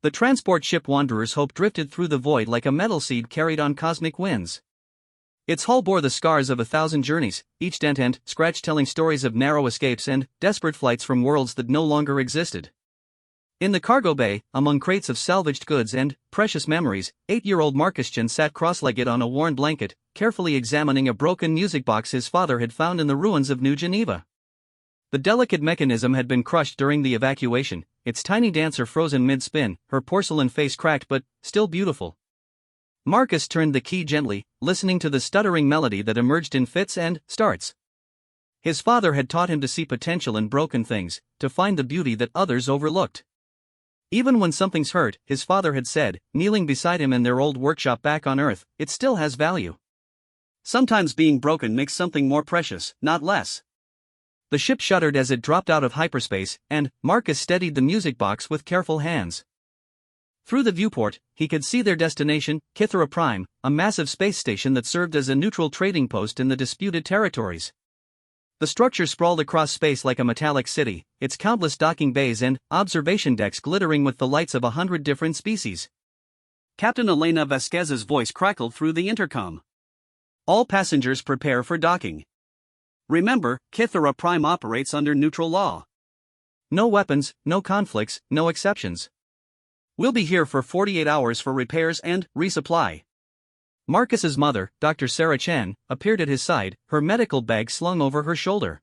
The transport ship Wanderer's Hope drifted through the void like a metal seed carried on cosmic winds. Its hull bore the scars of 1,000 journeys, each dent and scratch telling stories of narrow escapes and desperate flights from worlds that no longer existed. In the cargo bay, among crates of salvaged goods and precious memories, 8-year-old Marcusjan sat cross-legged on a worn blanket, carefully examining a broken music box his father had found in the ruins of New Geneva. The delicate mechanism had been crushed during the evacuation, its tiny dancer frozen mid-spin, her porcelain face cracked but still beautiful. Marcus turned the key gently, listening to the stuttering melody that emerged in fits and starts. His father had taught him to see potential in broken things, to find the beauty that others overlooked. Even when something's hurt, his father had said, kneeling beside him in their old workshop back on Earth, it still has value. Sometimes being broken makes something more precious, not less. The ship shuddered as it dropped out of hyperspace, and Marcus steadied the music box with careful hands. Through the viewport, he could see their destination, Kythera Prime, a massive space station that served as a neutral trading post in the disputed territories. The structure sprawled across space like a metallic city, its countless docking bays and observation decks glittering with the lights of 100 different species. Captain Elena Vasquez's voice crackled through the intercom. All passengers prepare for docking. Remember, Kythera Prime operates under neutral law. No weapons, no conflicts, no exceptions. We'll be here for 48 hours for repairs and resupply. Marcus's mother, Dr. Sarah Chen, appeared at his side, her medical bag slung over her shoulder.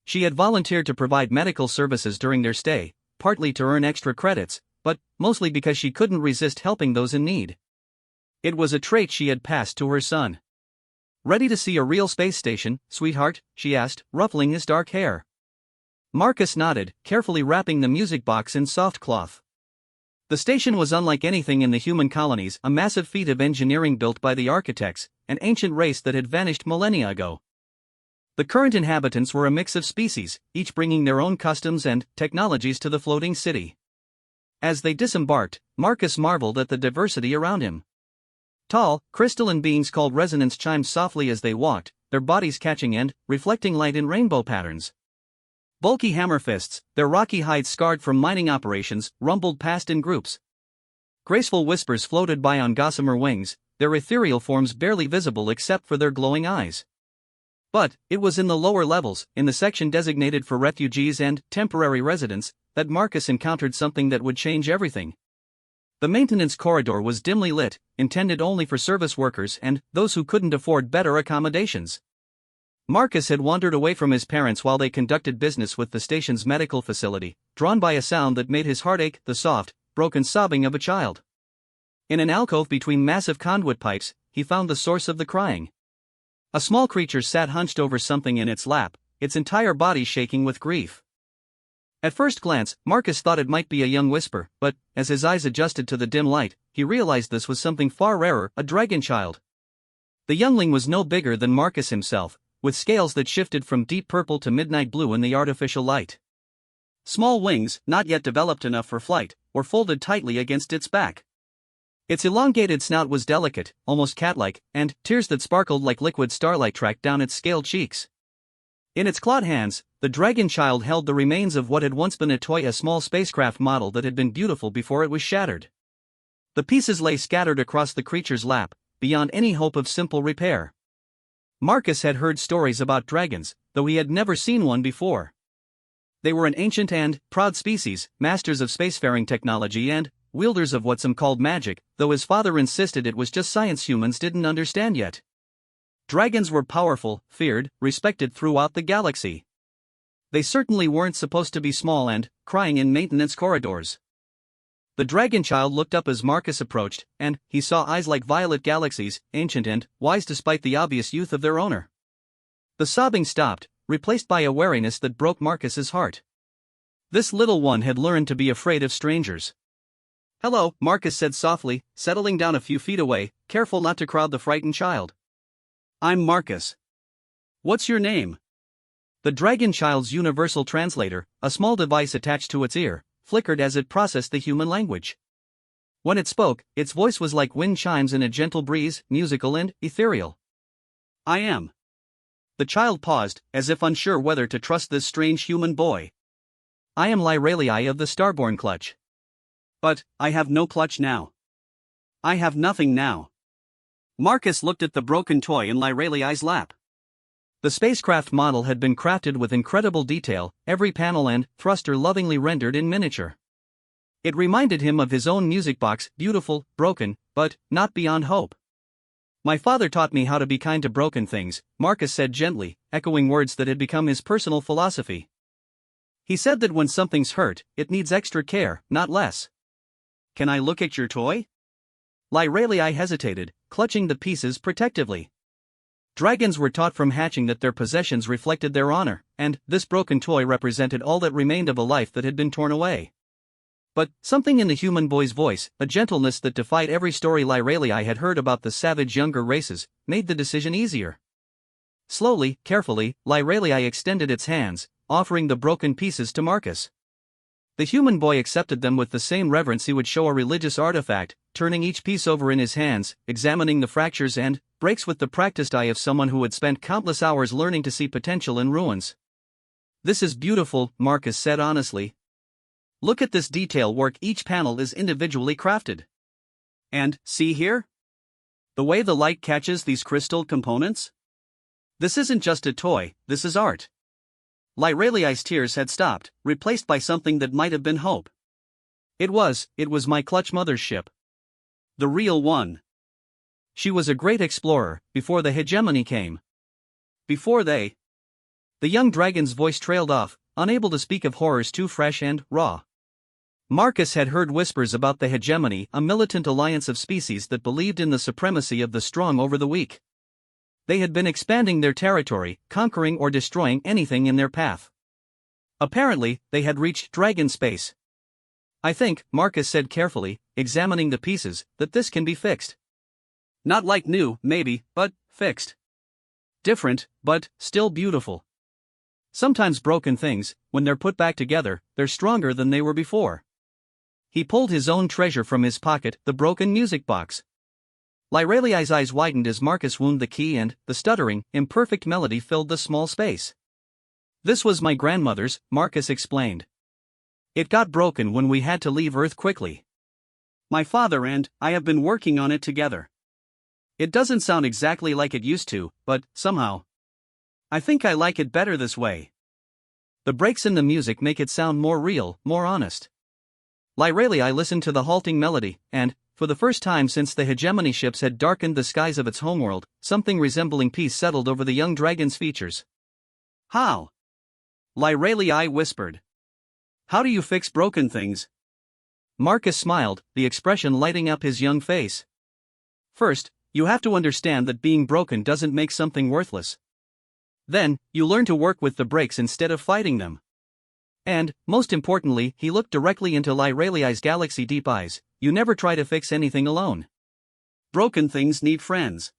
She had volunteered to provide medical services during their stay, partly to earn extra credits, but mostly because she couldn't resist helping those in need. It was a trait she had passed to her son. "Ready to see a real space station, sweetheart?" she asked, ruffling his dark hair. Marcus nodded, carefully wrapping the music box in soft cloth. The station was unlike anything in the human colonies, a massive feat of engineering built by the architects, an ancient race that had vanished millennia ago. The current inhabitants were a mix of species, each bringing their own customs and technologies to the floating city. As they disembarked, Marcus marveled at the diversity around him. Tall, crystalline beings called resonance chimed softly as they walked, their bodies catching and reflecting light in rainbow patterns. Bulky hammer fists, their rocky hides scarred from mining operations, rumbled past in groups. Graceful whispers floated by on gossamer wings, their ethereal forms barely visible except for their glowing eyes. But it was in the lower levels, in the section designated for refugees and temporary residents, that Marcus encountered something that would change everything. The maintenance corridor was dimly lit, intended only for service workers and those who couldn't afford better accommodations. Marcus had wandered away from his parents while they conducted business with the station's medical facility, drawn by a sound that made his heart ache, the soft, broken sobbing of a child. In an alcove between massive conduit pipes, he found the source of the crying. A small creature sat hunched over something in its lap, its entire body shaking with grief. At first glance, Marcus thought it might be a young whisper, but, as his eyes adjusted to the dim light, he realized this was something far rarer, a dragon child. The youngling was no bigger than Marcus himself, with scales that shifted from deep purple to midnight blue in the artificial light. Small wings, not yet developed enough for flight, were folded tightly against its back. Its elongated snout was delicate, almost cat-like, and tears that sparkled like liquid starlight tracked down its scaled cheeks. In its clawed hands, the dragon child held the remains of what had once been a toy, a small spacecraft model that had been beautiful before it was shattered. The pieces lay scattered across the creature's lap, beyond any hope of simple repair. Marcus had heard stories about dragons, though he had never seen one before. They were an ancient and proud species, masters of spacefaring technology and wielders of what some called magic, though his father insisted it was just science humans didn't understand yet. Dragons were powerful, feared, respected throughout the galaxy. They certainly weren't supposed to be small and crying in maintenance corridors. The dragon child looked up as Marcus approached, and he saw eyes like violet galaxies, ancient and wise despite the obvious youth of their owner. The sobbing stopped, replaced by a wariness that broke Marcus's heart. This little one had learned to be afraid of strangers. "Hello," Marcus said softly, settling down a few feet away, careful not to crowd the frightened child. "I'm Marcus. What's your name?" The dragon child's universal translator, a small device attached to its ear, flickered as it processed the human language. When it spoke, its voice was like wind chimes in a gentle breeze, musical and ethereal. "I am." The child paused, as if unsure whether to trust this strange human boy. "I am Lyralii of the Starborn Clutch." But, I have no clutch now. I have nothing now. Marcus looked at the broken toy in Lyraliai's lap. The spacecraft model had been crafted with incredible detail, every panel and thruster lovingly rendered in miniature. It reminded him of his own music box, beautiful, broken, but not beyond hope. My father taught me how to be kind to broken things, Marcus said gently, echoing words that had become his personal philosophy. He said that when something's hurt, it needs extra care, not less. Can I look at your toy? Lyraliai hesitated, clutching the pieces protectively. Dragons were taught from hatching that their possessions reflected their honor, and this broken toy represented all that remained of a life that had been torn away. But something in the human boy's voice, a gentleness that defied every story Lyraliai had heard about the savage younger races, made the decision easier. Slowly, carefully, Lyraliai extended its hands, offering the broken pieces to Marcus. The human boy accepted them with the same reverence he would show a religious artifact, turning each piece over in his hands, examining the fractures and breaks with the practiced eye of someone who had spent countless hours learning to see potential in ruins. "This is beautiful," Marcus said honestly. "Look at this detail work, each panel is individually crafted. And, see here? The way the light catches these crystal components? This isn't just a toy, this is art." Lyraliai's tears had stopped, replaced by something that might have been hope. It was my clutch mother's ship. The real one. She was a great explorer, before the hegemony came. Before they... The young dragon's voice trailed off, unable to speak of horrors too fresh and raw. Marcus had heard whispers about the hegemony, a militant alliance of species that believed in the supremacy of the strong over the weak. They had been expanding their territory, conquering or destroying anything in their path. Apparently, they had reached dragon space. "I think," Marcus said carefully, examining the pieces, "that this can be fixed. Not like new, maybe, but fixed. Different, but still beautiful. Sometimes broken things, when they're put back together, they're stronger than they were before." He pulled his own treasure from his pocket, the broken music box. Lyraliai's eyes widened as Marcus wound the key and the stuttering, imperfect melody filled the small space. "This was my grandmother's," Marcus explained. "It got broken when we had to leave Earth quickly. My father and I have been working on it together. It doesn't sound exactly like it used to, but somehow I think I like it better this way. The breaks in the music make it sound more real, more honest." Lyraliai listened to the halting melody, and, for the first time since the hegemony ships had darkened the skies of its homeworld, something resembling peace settled over the young dragon's features. "How?" Lyraliai whispered. "How do you fix broken things?" Marcus smiled, the expression lighting up his young face. "First, you have to understand that being broken doesn't make something worthless. Then, you learn to work with the breaks instead of fighting them. And, most importantly," he looked directly into Lyraliai's galaxy deep eyes, "you never try to fix anything alone. Broken things need friends."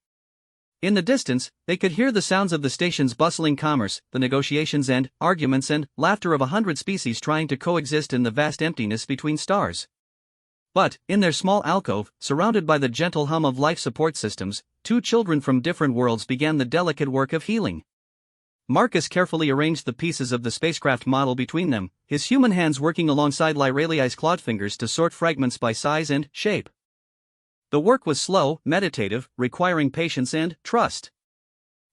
In the distance, they could hear the sounds of the station's bustling commerce, the negotiations and arguments and laughter of 100 species trying to coexist in the vast emptiness between stars. But, in their small alcove, surrounded by the gentle hum of life support systems, two children from different worlds began the delicate work of healing. Marcus carefully arranged the pieces of the spacecraft model between them, his human hands working alongside Lyraliai's clawed fingers to sort fragments by size and shape. The work was slow, meditative, requiring patience and trust.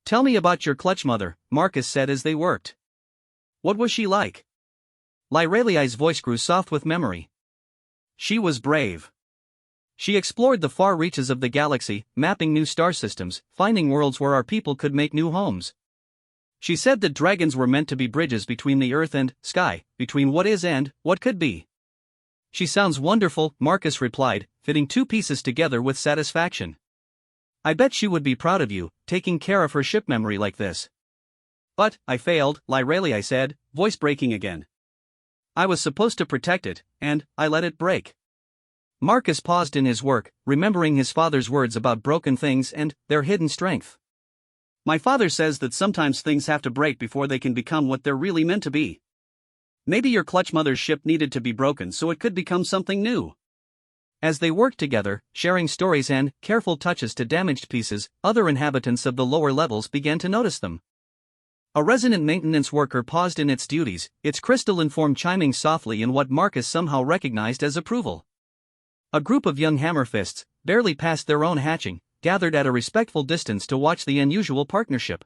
"Tell me about your clutch mother," Marcus said as they worked. "What was she like?" Lyraliai's voice grew soft with memory. "She was brave. She explored the far reaches of the galaxy, mapping new star systems, finding worlds where our people could make new homes. She said that dragons were meant to be bridges between the earth and sky, between what is and what could be." "She sounds wonderful," Marcus replied, fitting two pieces together with satisfaction. "I bet she would be proud of you, taking care of her ship memory like this." "But, I failed," Lyraliai said, voice breaking again. "I was supposed to protect it, and I let it break." Marcus paused in his work, remembering his father's words about broken things and their hidden strength. "My father says that sometimes things have to break before they can become what they're really meant to be. Maybe your clutch mother's ship needed to be broken so it could become something new." As they worked together, sharing stories and careful touches to damaged pieces, other inhabitants of the lower levels began to notice them. A resident maintenance worker paused in its duties, its crystalline form chiming softly in what Marcus somehow recognized as approval. A group of young hammerfists, barely past their own hatching, gathered at a respectful distance to watch the unusual partnership.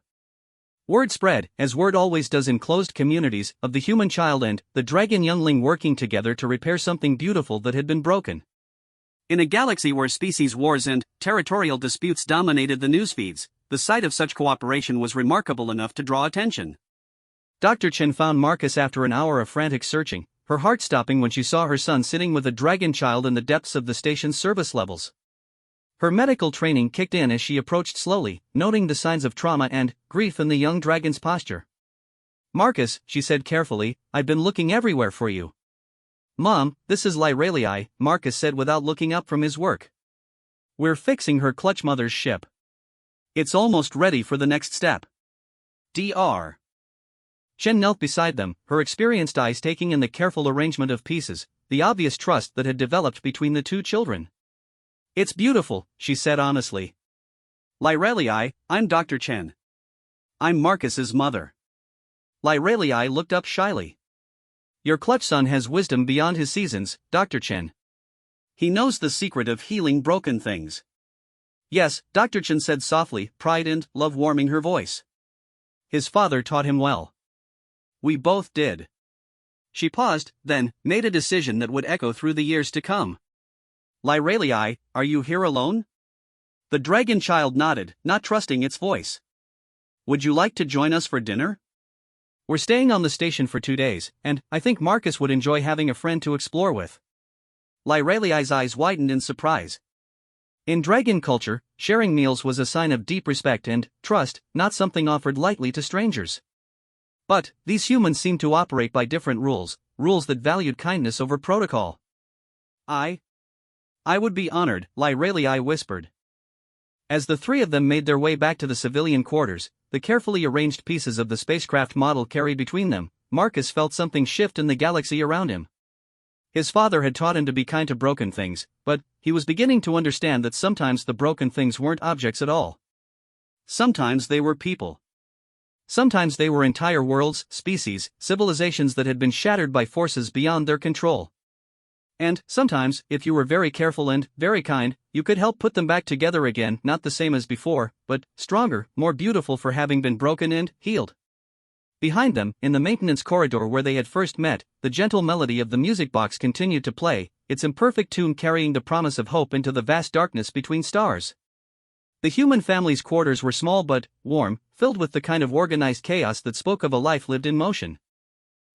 Word spread, as word always does in closed communities, of the human child and the dragon youngling working together to repair something beautiful that had been broken. In a galaxy where species wars and territorial disputes dominated the news feeds, the sight of such cooperation was remarkable enough to draw attention. Dr. Chen found Marcus after an hour of frantic searching, her heart stopping when she saw her son sitting with a dragon child in the depths of the station's service levels. Her medical training kicked in as she approached slowly, noting the signs of trauma and grief in the young dragon's posture. "Marcus," she said carefully, "I've been looking everywhere for you." "Mom, this is Lyralii," Marcus said without looking up from his work. "We're fixing her clutch mother's ship. It's almost ready for the next step." Dr. Chen knelt beside them, her experienced eyes taking in the careful arrangement of pieces, the obvious trust that had developed between the two children. "It's beautiful," she said honestly. "Lyralii, I'm Dr. Chen. I'm Marcus's mother." Lyralii looked up shyly. "Your clutch son has wisdom beyond his seasons, Dr. Chen. He knows the secret of healing broken things." "Yes," Dr. Chen said softly, pride and love warming her voice. "His father taught him well. We both did." She paused, then made a decision that would echo through the years to come. "Lyralii, are you here alone?" The dragon child nodded, not trusting its voice. "Would you like to join us for dinner? We're staying on the station for 2 days, and I think Marcus would enjoy having a friend to explore with." Lyralii's eyes widened in surprise. In dragon culture, sharing meals was a sign of deep respect and trust, not something offered lightly to strangers. But these humans seemed to operate by different rules, rules that valued kindness over protocol. I would be honored," Lyralii whispered. As the three of them made their way back to the civilian quarters, the carefully arranged pieces of the spacecraft model carried between them, Marcus felt something shift in the galaxy around him. His father had taught him to be kind to broken things, but he was beginning to understand that sometimes the broken things weren't objects at all. Sometimes they were people. Sometimes they were entire worlds, species, civilizations that had been shattered by forces beyond their control. And sometimes, if you were very careful and very kind, you could help put them back together again, not the same as before, but stronger, more beautiful for having been broken and healed. Behind them, in the maintenance corridor where they had first met, the gentle melody of the music box continued to play, its imperfect tune carrying the promise of hope into the vast darkness between stars. The human family's quarters were small but warm, filled with the kind of organized chaos that spoke of a life lived in motion.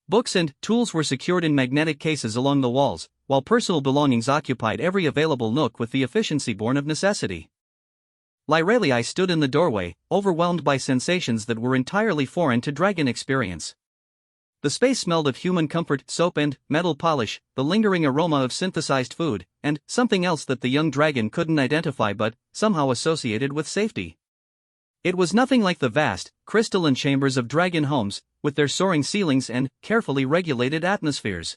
Books and tools were secured in magnetic cases along the walls, while personal belongings occupied every available nook with the efficiency born of necessity. Lyralii stood in the doorway, overwhelmed by sensations that were entirely foreign to dragon experience. The space smelled of human comfort, soap and metal polish, the lingering aroma of synthesized food, and something else that the young dragon couldn't identify but somehow associated with safety. It was nothing like the vast, crystalline chambers of dragon homes, with their soaring ceilings and carefully regulated atmospheres.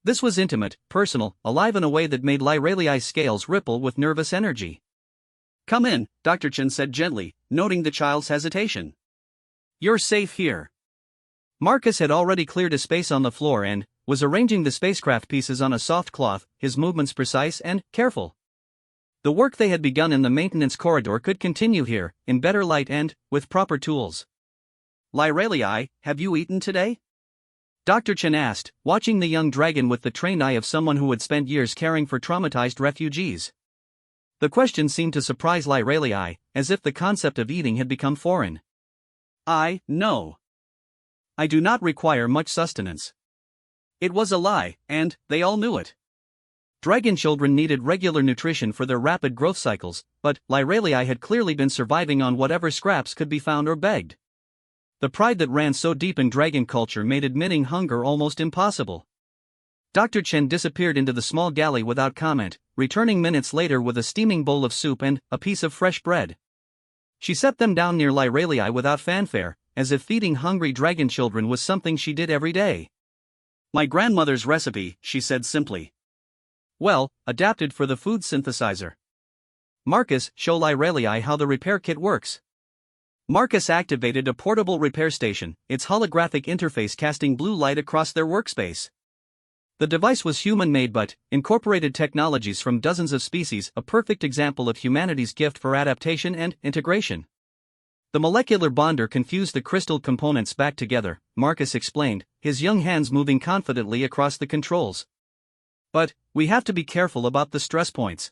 This was intimate, personal, alive in a way that made Lyralii's scales ripple with nervous energy. "Come in," Dr. Chen said gently, noting the child's hesitation. "You're safe here." Marcus had already cleared a space on the floor and was arranging the spacecraft pieces on a soft cloth, his movements precise and careful. The work they had begun in the maintenance corridor could continue here, in better light and with proper tools. "Lyralii, have you eaten today?" Dr. Chen asked, watching the young dragon with the trained eye of someone who had spent years caring for traumatized refugees. The question seemed to surprise Lyralii, as if the concept of eating had become foreign. No. I do not require much sustenance." It was a lie, and they all knew it. Dragon children needed regular nutrition for their rapid growth cycles, but Lyralii had clearly been surviving on whatever scraps could be found or begged. The pride that ran so deep in dragon culture made admitting hunger almost impossible. Dr. Chen disappeared into the small galley without comment, returning minutes later with a steaming bowl of soup and a piece of fresh bread. She set them down near Lyralii without fanfare, as if feeding hungry dragon children was something she did every day. "My grandmother's recipe," she said simply. "Well, adapted for the food synthesizer." "Marcus, show Lyralii how the repair kit works." Marcus activated a portable repair station, its holographic interface casting blue light across their workspace. The device was human-made but incorporated technologies from dozens of species, a perfect example of humanity's gift for adaptation and integration. The molecular bonder confused the crystal components back together, Marcus explained, his young hands moving confidently across the controls. But we have to be careful about the stress points.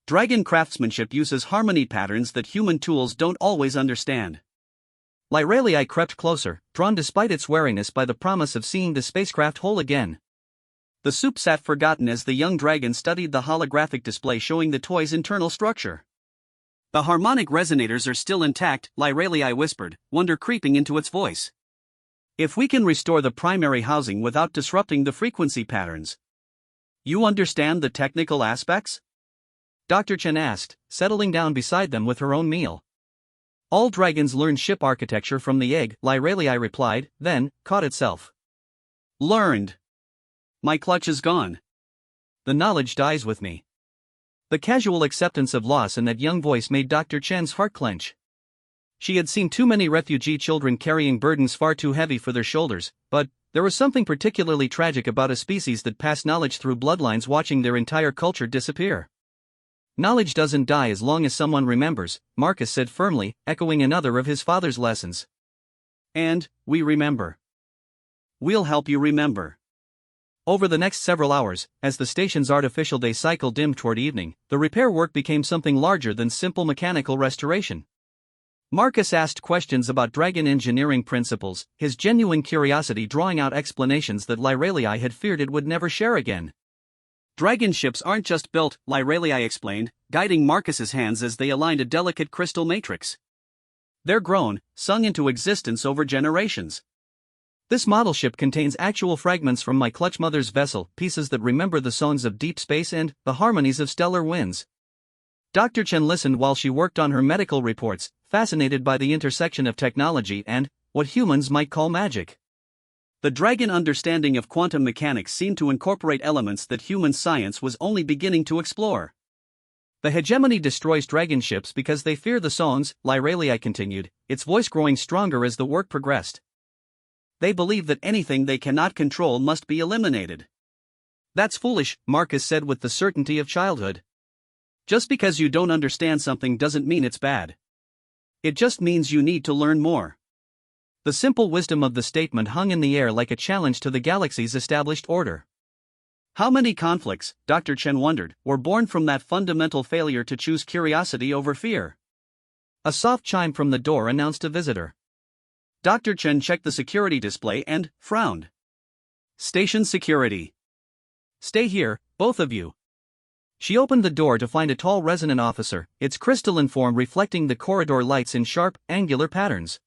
Dragon craftsmanship uses harmony patterns that human tools don't always understand. Lyralii crept closer, drawn despite its wariness by the promise of seeing the spacecraft whole again. The soup sat forgotten as the young dragon studied the holographic display showing the toy's internal structure. The harmonic resonators are still intact, Lyralii whispered, wonder creeping into its voice. If we can restore the primary housing without disrupting the frequency patterns. You understand the technical aspects? Dr. Chen asked, settling down beside them with her own meal. All dragons learn ship architecture from the egg, Lyralii replied, then caught itself. Learned. My clutch is gone. The knowledge dies with me. The casual acceptance of loss in that young voice made Dr. Chen's heart clench. She had seen too many refugee children carrying burdens far too heavy for their shoulders, but there was something particularly tragic about a species that passed knowledge through bloodlines watching their entire culture disappear. Knowledge doesn't die as long as someone remembers, Marcus said firmly, echoing another of his father's lessons. And we remember. We'll help you remember. Over the next several hours, as the station's artificial day cycle dimmed toward evening, the repair work became something larger than simple mechanical restoration. Marcus asked questions about dragon engineering principles, his genuine curiosity drawing out explanations that Lyralii had feared it would never share again. Dragon ships aren't just built, Lyralii explained, guiding Marcus's hands as they aligned a delicate crystal matrix. They're grown, sung into existence over generations. This model ship contains actual fragments from my clutch mother's vessel, pieces that remember the songs of deep space and the harmonies of stellar winds. Dr. Chen listened while she worked on her medical reports, fascinated by the intersection of technology and what humans might call magic. The dragon understanding of quantum mechanics seemed to incorporate elements that human science was only beginning to explore. The hegemony destroys dragon ships because they fear the songs, Lyralii continued, its voice growing stronger as the work progressed. They believe that anything they cannot control must be eliminated. That's foolish, Marcus said with the certainty of childhood. Just because you don't understand something doesn't mean it's bad. It just means you need to learn more. The simple wisdom of the statement hung in the air like a challenge to the galaxy's established order. How many conflicts, Dr. Chen wondered, were born from that fundamental failure to choose curiosity over fear? A soft chime from the door announced a visitor. Dr. Chen checked the security display and frowned. Station security. Stay here, both of you. She opened the door to find a tall resonant officer, its crystalline form reflecting the corridor lights in sharp, angular patterns.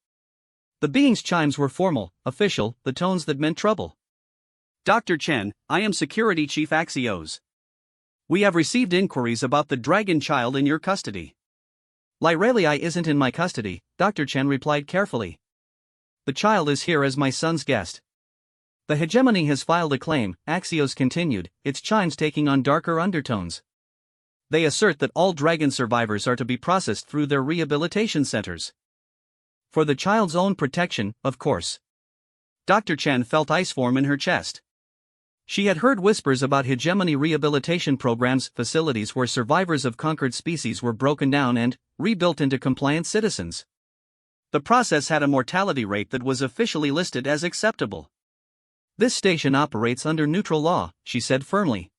The being's chimes were formal, official, the tones that meant trouble. Dr. Chen, I am Security Chief Axios. We have received inquiries about the dragon child in your custody. Lyralii isn't in my custody, Dr. Chen replied carefully. The child is here as my son's guest. The hegemony has filed a claim, Axios continued, its chimes taking on darker undertones. They assert that all dragon survivors are to be processed through their rehabilitation centers. For the child's own protection, of course. Dr. Chen felt ice form in her chest. She had heard whispers about hegemony rehabilitation programs, facilities where survivors of conquered species were broken down and rebuilt into compliant citizens. The process had a mortality rate that was officially listed as acceptable. This station operates under neutral law, she said firmly.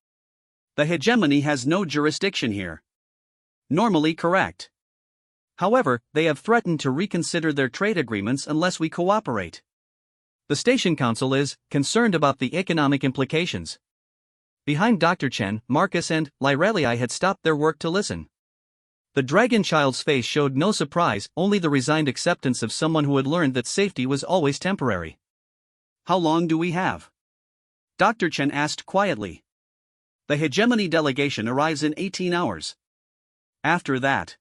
The hegemony has no jurisdiction here. Normally correct. However, they have threatened to reconsider their trade agreements unless we cooperate. The station council is concerned about the economic implications. Behind Dr. Chen, Marcus and Lyralii had stopped their work to listen. The dragon child's face showed no surprise, only the resigned acceptance of someone who had learned that safety was always temporary. How long do we have? Dr. Chen asked quietly. The hegemony delegation arrives in 18 hours. After that.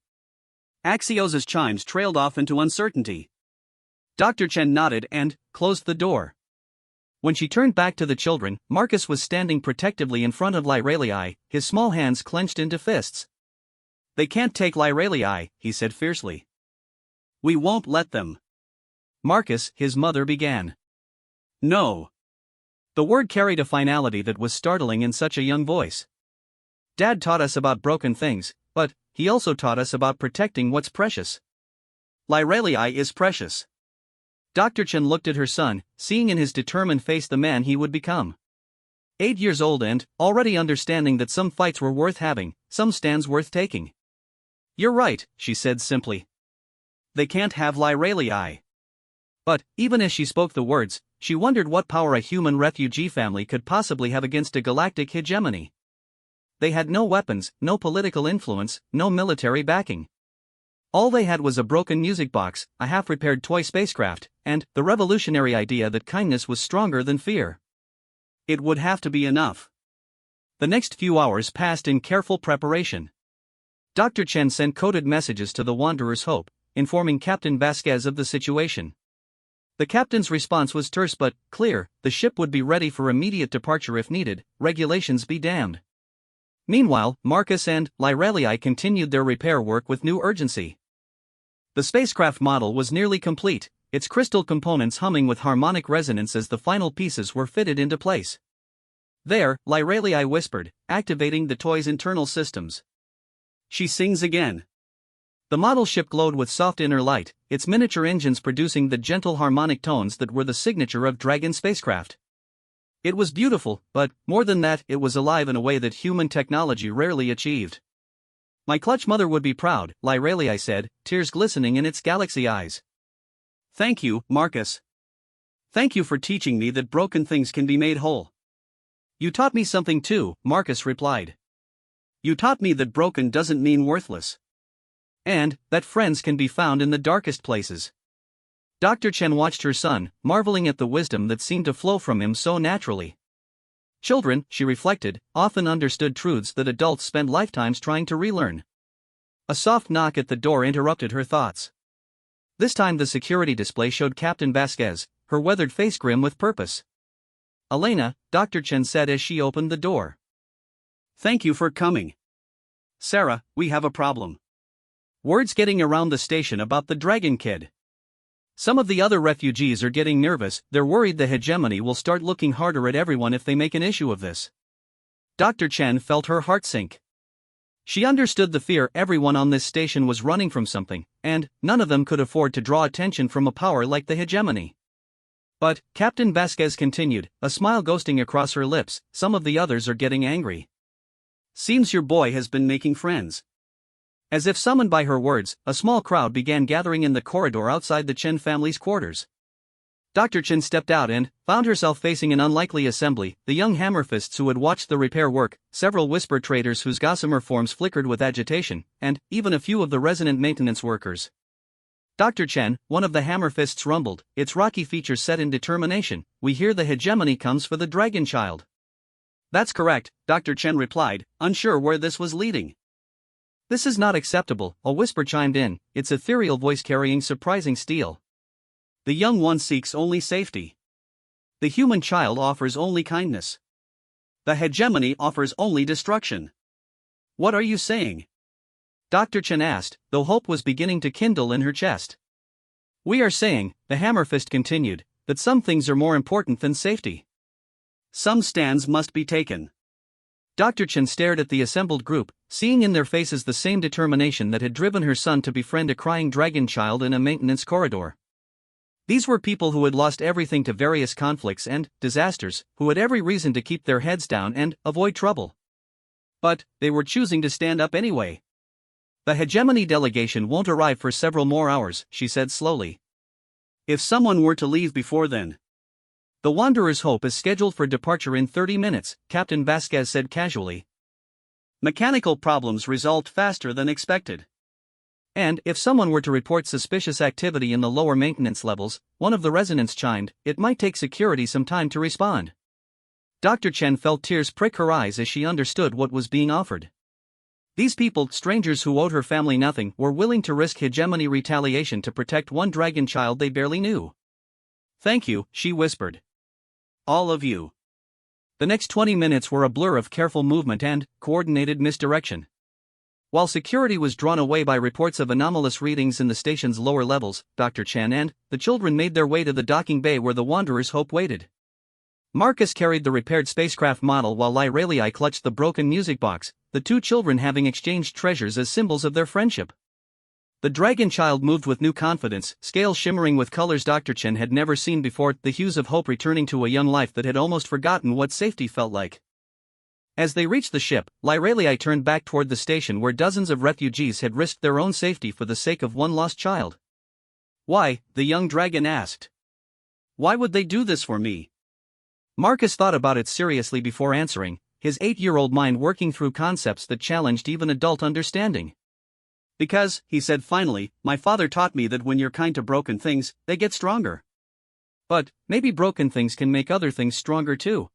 Axios's chimes trailed off into uncertainty. Dr. Chen nodded and closed the door. When she turned back to the children, Marcus was standing protectively in front of Lyralii, his small hands clenched into fists. They can't take Lyralii, he said fiercely. We won't let them. Marcus, his mother began. No. The word carried a finality that was startling in such a young voice. Dad taught us about broken things, but he also taught us about protecting what's precious. Lyrelii is precious. Dr. Chen looked at her son, seeing in his determined face the man he would become. 8 years old and already understanding that some fights were worth having, some stands worth taking. You're right, she said simply. They can't have Lyrelii. But, even as she spoke the words, she wondered what power a human refugee family could possibly have against a galactic hegemony. They had no weapons, no political influence, no military backing. All they had was a broken music box, a half-repaired toy spacecraft, and the revolutionary idea that kindness was stronger than fear. It would have to be enough. The next few hours passed in careful preparation. Dr. Chen sent coded messages to the Wanderer's Hope, informing Captain Vasquez of the situation. The captain's response was terse but clear: the ship would be ready for immediate departure if needed, regulations be damned. Meanwhile, Marcus and Lyrelii continued their repair work with new urgency. The spacecraft model was nearly complete, its crystal components humming with harmonic resonance as the final pieces were fitted into place. There, Lyrelii whispered, activating the toy's internal systems. She sings again. The model ship glowed with soft inner light, its miniature engines producing the gentle harmonic tones that were the signature of Dragon spacecraft. It was beautiful, but, more than that, it was alive in a way that human technology rarely achieved. My clutch mother would be proud, Lyrelii said, tears glistening in its galaxy eyes. Thank you, Marcus. Thank you for teaching me that broken things can be made whole. You taught me something too, Marcus replied. You taught me that broken doesn't mean worthless. And that friends can be found in the darkest places. Dr. Chen watched her son, marveling at the wisdom that seemed to flow from him so naturally. Children, she reflected, often understood truths that adults spend lifetimes trying to relearn. A soft knock at the door interrupted her thoughts. This time the security display showed Captain Vasquez, her weathered face grim with purpose. Elena, Dr. Chen said as she opened the door. Thank you for coming. Sarah, we have a problem. Word's getting around the station about the Dragon Kid. Some of the other refugees are getting nervous, they're worried the hegemony will start looking harder at everyone if they make an issue of this. Dr. Chen felt her heart sink. She understood the fear everyone on this station was running from something, and none of them could afford to draw attention from a power like the hegemony. But, Captain Vasquez continued, a smile ghosting across her lips, some of the others are getting angry. Seems your boy has been making friends. As if summoned by her words, a small crowd began gathering in the corridor outside the Chen family's quarters. Dr. Chen stepped out and found herself facing an unlikely assembly, the young hammerfists who had watched the repair work, several whisper traders whose gossamer forms flickered with agitation, and even a few of the resident maintenance workers. Dr. Chen, one of the hammerfists rumbled, its rocky features set in determination, we hear the hegemony comes for the dragon child. That's correct, Dr. Chen replied, unsure where this was leading. This is not acceptable, a whisper chimed in, its ethereal voice carrying surprising steel. The young one seeks only safety. The human child offers only kindness. The hegemony offers only destruction. What are you saying? Dr. Chen asked, though hope was beginning to kindle in her chest. We are saying, the hammerfist continued, that some things are more important than safety. Some stands must be taken. Dr. Chen stared at the assembled group, seeing in their faces the same determination that had driven her son to befriend a crying dragon child in a maintenance corridor. These were people who had lost everything to various conflicts and disasters, who had every reason to keep their heads down and avoid trouble. But they were choosing to stand up anyway. The hegemony delegation won't arrive for several more hours, she said slowly. If someone were to leave before then. The Wanderer's Hope is scheduled for departure in 30 minutes, Captain Vasquez said casually. Mechanical problems resolved faster than expected. And if someone were to report suspicious activity in the lower maintenance levels, one of the residents chimed, it might take security some time to respond. Dr. Chen felt tears prick her eyes as she understood what was being offered. These people, strangers who owed her family nothing, were willing to risk hegemony retaliation to protect one dragon child they barely knew. Thank you, she whispered. All of you. The next 20 minutes were a blur of careful movement and coordinated misdirection. While security was drawn away by reports of anomalous readings in the station's lower levels, Dr. Chen and the children made their way to the docking bay where the Wanderer's Hope waited. Marcus carried the repaired spacecraft model while Lyralii clutched the broken music box, the two children having exchanged treasures as symbols of their friendship. The dragon child moved with new confidence, scales shimmering with colors Dr. Chen had never seen before, the hues of hope returning to a young life that had almost forgotten what safety felt like. As they reached the ship, Lyralii turned back toward the station where dozens of refugees had risked their own safety for the sake of one lost child. "Why?" the young dragon asked. "Why would they do this for me?" Marcus thought about it seriously before answering, his 8-year-old mind working through concepts that challenged even adult understanding. "Because," he said finally, "my father taught me that when you're kind to broken things, they get stronger. But maybe broken things can make other things stronger too.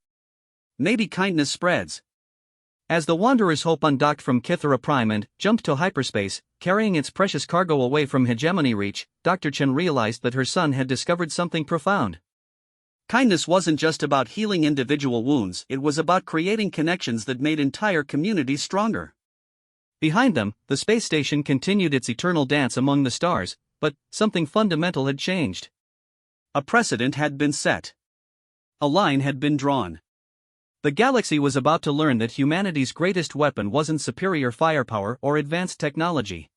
Maybe kindness spreads." As the Wanderer's Hope undocked from Kythera Prime and jumped to hyperspace, carrying its precious cargo away from hegemony reach, Dr. Chen realized that her son had discovered something profound. Kindness wasn't just about healing individual wounds, it was about creating connections that made entire communities stronger. Behind them, the space station continued its eternal dance among the stars, but something fundamental had changed. A precedent had been set. A line had been drawn. The galaxy was about to learn that humanity's greatest weapon wasn't superior firepower or advanced technology.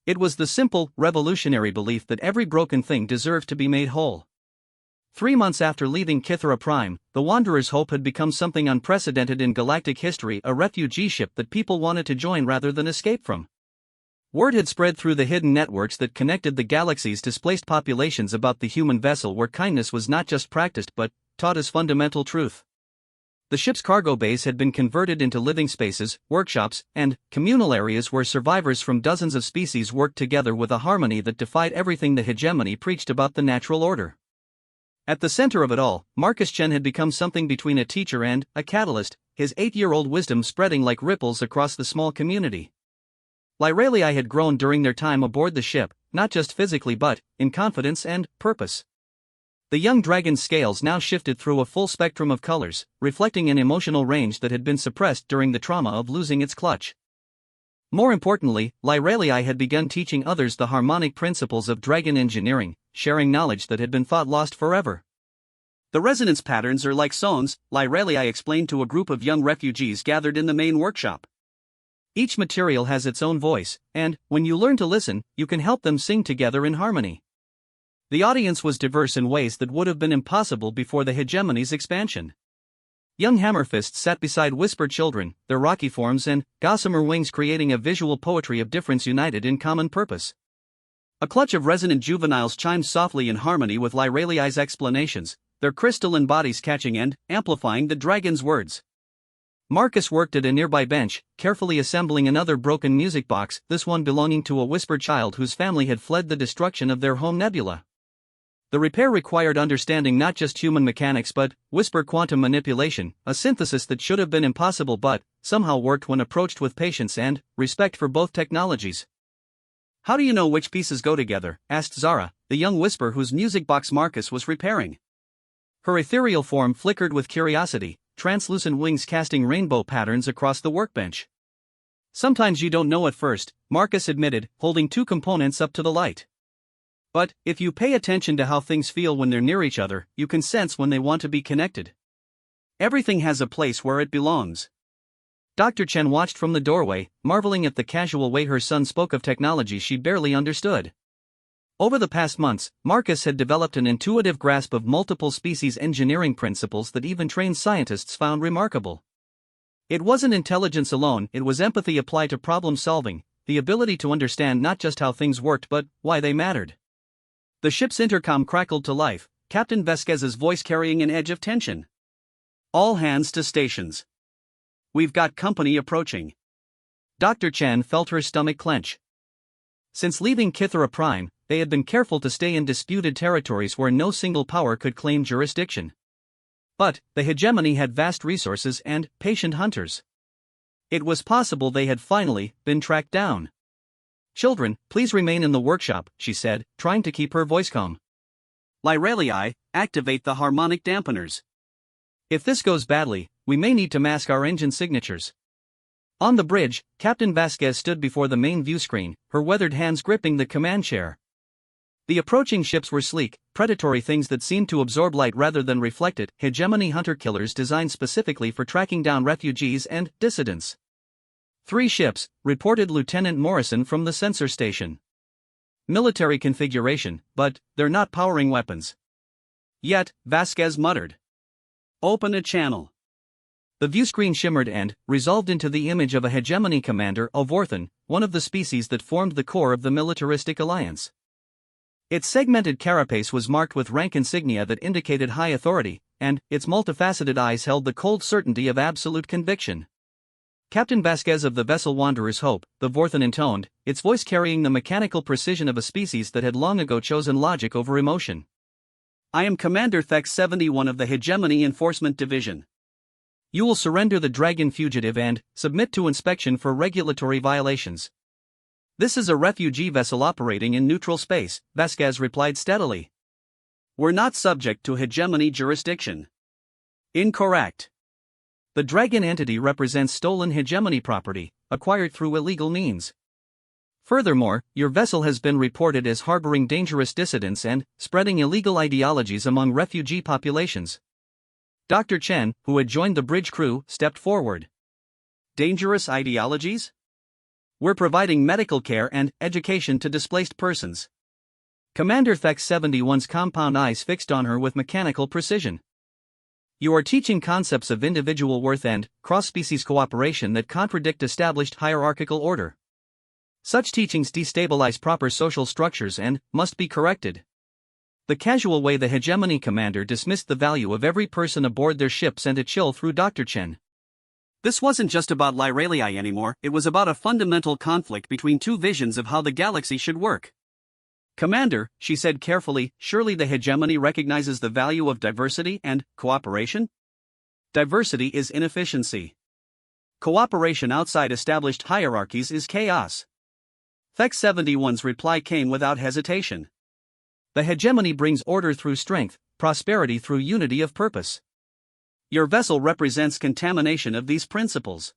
It was the simple, revolutionary belief that every broken thing deserved to be made whole. 3 months after leaving Kythera Prime, the Wanderer's Hope had become something unprecedented in galactic history, a refugee ship that people wanted to join rather than escape from. Word had spread through the hidden networks that connected the galaxy's displaced populations about the human vessel where kindness was not just practiced but taught as fundamental truth. The ship's cargo bays had been converted into living spaces, workshops, and communal areas where survivors from dozens of species worked together with a harmony that defied everything the hegemony preached about the natural order. At the center of it all, Marcus Chen had become something between a teacher and a catalyst, his 8-year-old wisdom spreading like ripples across the small community. Lyralii had grown during their time aboard the ship, not just physically but in confidence and purpose. The young dragon's scales now shifted through a full spectrum of colors, reflecting an emotional range that had been suppressed during the trauma of losing its clutch. More importantly, Lyralii had begun teaching others the harmonic principles of dragon engineering, sharing knowledge that had been thought lost forever. "The resonance patterns are like sounds," Lyralii explained to a group of young refugees gathered in the main workshop. "Each material has its own voice, and, when you learn to listen, you can help them sing together in harmony." The audience was diverse in ways that would have been impossible before the hegemony's expansion. Young hammerfists sat beside whisper children, their rocky forms and gossamer wings creating a visual poetry of difference united in common purpose. A clutch of resonant juveniles chimed softly in harmony with Lyralii's explanations, their crystalline bodies catching and amplifying the dragon's words. Marcus worked at a nearby bench, carefully assembling another broken music box, this one belonging to a whisper child whose family had fled the destruction of their home nebula. The repair required understanding not just human mechanics but whisper quantum manipulation, a synthesis that should have been impossible but somehow worked when approached with patience and respect for both technologies. "How do you know which pieces go together?" asked Zara, the young whisper whose music box Marcus was repairing. Her ethereal form flickered with curiosity, translucent wings casting rainbow patterns across the workbench. "Sometimes you don't know at first," Marcus admitted, holding 2 components up to the light. "But if you pay attention to how things feel when they're near each other, you can sense when they want to be connected. Everything has a place where it belongs." Dr. Chen watched from the doorway, marveling at the casual way her son spoke of technology she barely understood. Over the past months, Marcus had developed an intuitive grasp of multiple species engineering principles that even trained scientists found remarkable. It wasn't intelligence alone, it was empathy applied to problem solving, the ability to understand not just how things worked but why they mattered. The ship's intercom crackled to life, Captain Vasquez's voice carrying an edge of tension. "All hands to stations. We've got company approaching." Dr. Chen felt her stomach clench. Since leaving Kythera Prime, they had been careful to stay in disputed territories where no single power could claim jurisdiction. But the hegemony had vast resources and patient hunters. It was possible they had finally been tracked down. "Children, please remain in the workshop," she said, trying to keep her voice calm. "Lyralii, activate the harmonic dampeners. If this goes badly, we may need to mask our engine signatures." On the bridge, Captain Vasquez stood before the main view screen, her weathered hands gripping the command chair. The approaching ships were sleek, predatory things that seemed to absorb light rather than reflect it, hegemony hunter-killers designed specifically for tracking down refugees and dissidents. 3 ships, reported Lieutenant Morrison from the sensor station. Military configuration, but they're not powering weapons. Yet, Vasquez muttered. Open a channel. The viewscreen shimmered and resolved into the image of a hegemony commander, Ovorthan, one of the species that formed the core of the militaristic alliance. Its segmented carapace was marked with rank insignia that indicated high authority, and its multifaceted eyes held the cold certainty of absolute conviction. Captain Vasquez of the vessel Wanderer's Hope, the Vorthan intoned, its voice carrying the mechanical precision of a species that had long ago chosen logic over emotion. I am Commander Thex 71 of the Hegemony Enforcement Division. You will surrender the Dragon fugitive and submit to inspection for regulatory violations. This is a refugee vessel operating in neutral space, Vasquez replied steadily. We're not subject to hegemony jurisdiction. Incorrect. The Dragon entity represents stolen hegemony property, acquired through illegal means. Furthermore, your vessel has been reported as harboring dangerous dissidents and spreading illegal ideologies among refugee populations. Dr. Chen, who had joined the bridge crew, stepped forward. Dangerous ideologies? We're providing medical care and education to displaced persons. Commander Thex 71's compound eyes fixed on her with mechanical precision. You are teaching concepts of individual worth and cross-species cooperation that contradict established hierarchical order. Such teachings destabilize proper social structures and must be corrected. The casual way the hegemony commander dismissed the value of every person aboard their ship sent a chill through Dr. Chen. This wasn't just about Lyralii anymore, it was about a fundamental conflict between 2 visions of how the galaxy should work. Commander, she said carefully, surely the hegemony recognizes the value of diversity and cooperation? Diversity is inefficiency. Cooperation outside established hierarchies is chaos. Thex 71's reply came without hesitation. The hegemony brings order through strength, prosperity through unity of purpose. Your vessel represents contamination of these principles.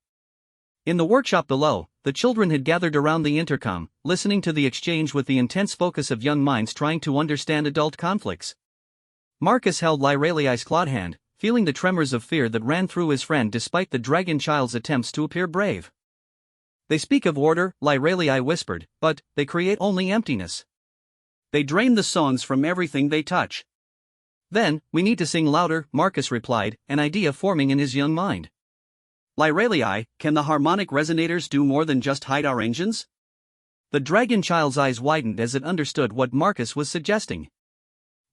In the workshop below, the children had gathered around the intercom, listening to the exchange with the intense focus of young minds trying to understand adult conflicts. Marcus held Lyralii's clawed hand, feeling the tremors of fear that ran through his friend despite the dragon child's attempts to appear brave. They speak of order, Lyralii whispered, but they create only emptiness. They drain the songs from everything they touch. Then, we need to sing louder, Marcus replied, an idea forming in his young mind. Lyralii, can the harmonic resonators do more than just hide our engines? The dragon child's eyes widened as it understood what Marcus was suggesting.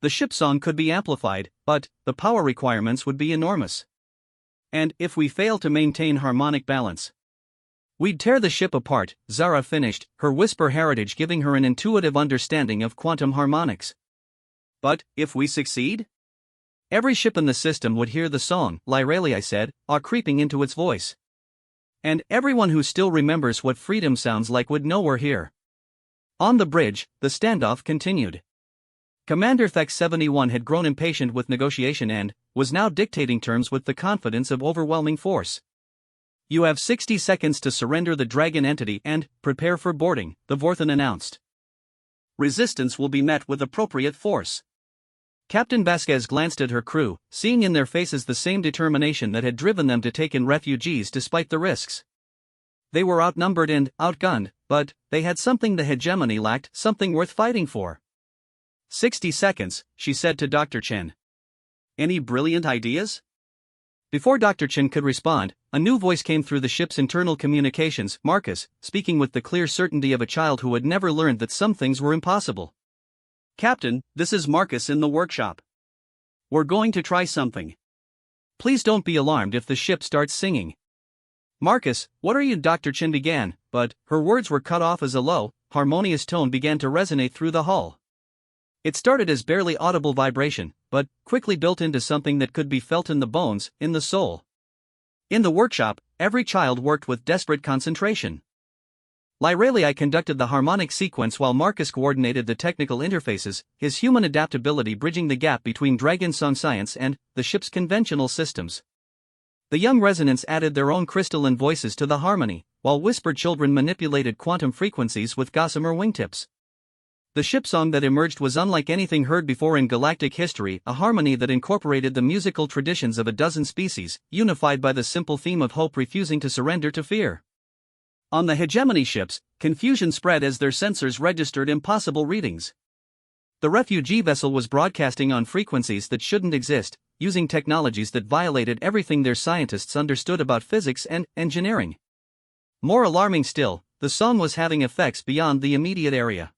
The ship song could be amplified, but the power requirements would be enormous. And if we fail to maintain harmonic balance, we'd tear the ship apart, Zara finished, her whisper heritage giving her an intuitive understanding of quantum harmonics. But, if we succeed? Every ship in the system would hear the song, Lyralii said, awe creeping into its voice. And everyone who still remembers what freedom sounds like would know we're here. On the bridge, the standoff continued. Commander Thex 71 had grown impatient with negotiation and was now dictating terms with the confidence of overwhelming force. You have 60 seconds to surrender the dragon entity and prepare for boarding, the Vorthan announced. Resistance will be met with appropriate force. Captain Vasquez glanced at her crew, seeing in their faces the same determination that had driven them to take in refugees despite the risks. They were outnumbered and outgunned, but they had something the hegemony lacked, something worth fighting for. 60 seconds, she said to Dr. Chen. Any brilliant ideas? Before Dr. Chen could respond, a new voice came through the ship's internal communications, Marcus, speaking with the clear certainty of a child who had never learned that some things were impossible. Captain, this is Marcus in the workshop. We're going to try something. Please don't be alarmed if the ship starts singing. Marcus, what are you? Dr. Chen began, but her words were cut off as a low, harmonious tone began to resonate through the hull. It started as barely audible vibration, but quickly built into something that could be felt in the bones, in the soul. In the workshop, every child worked with desperate concentration. Lyralii conducted the harmonic sequence while Marcus coordinated the technical interfaces, his human adaptability bridging the gap between Dragon Song science and the ship's conventional systems. The young resonants added their own crystalline voices to the harmony, while whispered children manipulated quantum frequencies with gossamer wingtips. The ship song that emerged was unlike anything heard before in galactic history, a harmony that incorporated the musical traditions of a dozen species, unified by the simple theme of hope refusing to surrender to fear. On the hegemony ships, confusion spread as their sensors registered impossible readings. The refugee vessel was broadcasting on frequencies that shouldn't exist, using technologies that violated everything their scientists understood about physics and engineering. More alarming still, the song was having effects beyond the immediate area.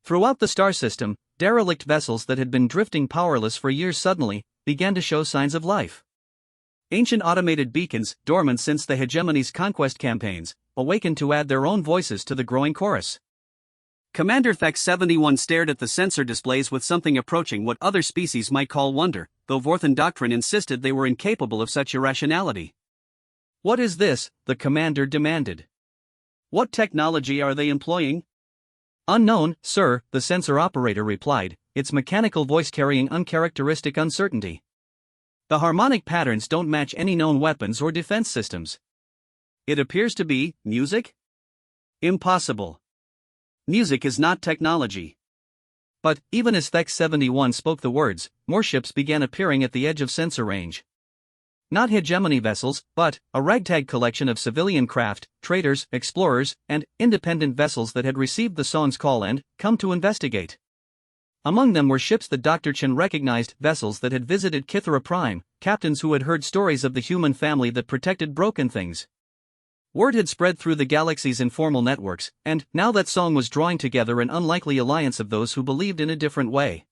Throughout the star system, derelict vessels that had been drifting powerless for years suddenly began to show signs of life. Ancient automated beacons, dormant since the hegemony's conquest campaigns, awakened to add their own voices to the growing chorus. Commander Thex 71 stared at the sensor displays with something approaching what other species might call wonder, though Vorthan doctrine insisted they were incapable of such irrationality. "What is this?" the commander demanded. "What technology are they employing?" "Unknown, sir," the sensor operator replied, its mechanical voice carrying uncharacteristic uncertainty. "The harmonic patterns don't match any known weapons or defense systems." "It appears to be music?" "Impossible. Music is not technology." But, even as Thex 71 spoke the words, more ships began appearing at the edge of sensor range. Not hegemony vessels, but a ragtag collection of civilian craft, traders, explorers, and independent vessels that had received the song's call and come to investigate. Among them were ships that Dr. Chen recognized, vessels that had visited Kithara Prime, captains who had heard stories of the human family that protected broken things. Word had spread through the galaxy's informal networks, and now that song was drawing together an unlikely alliance of those who believed in a different way.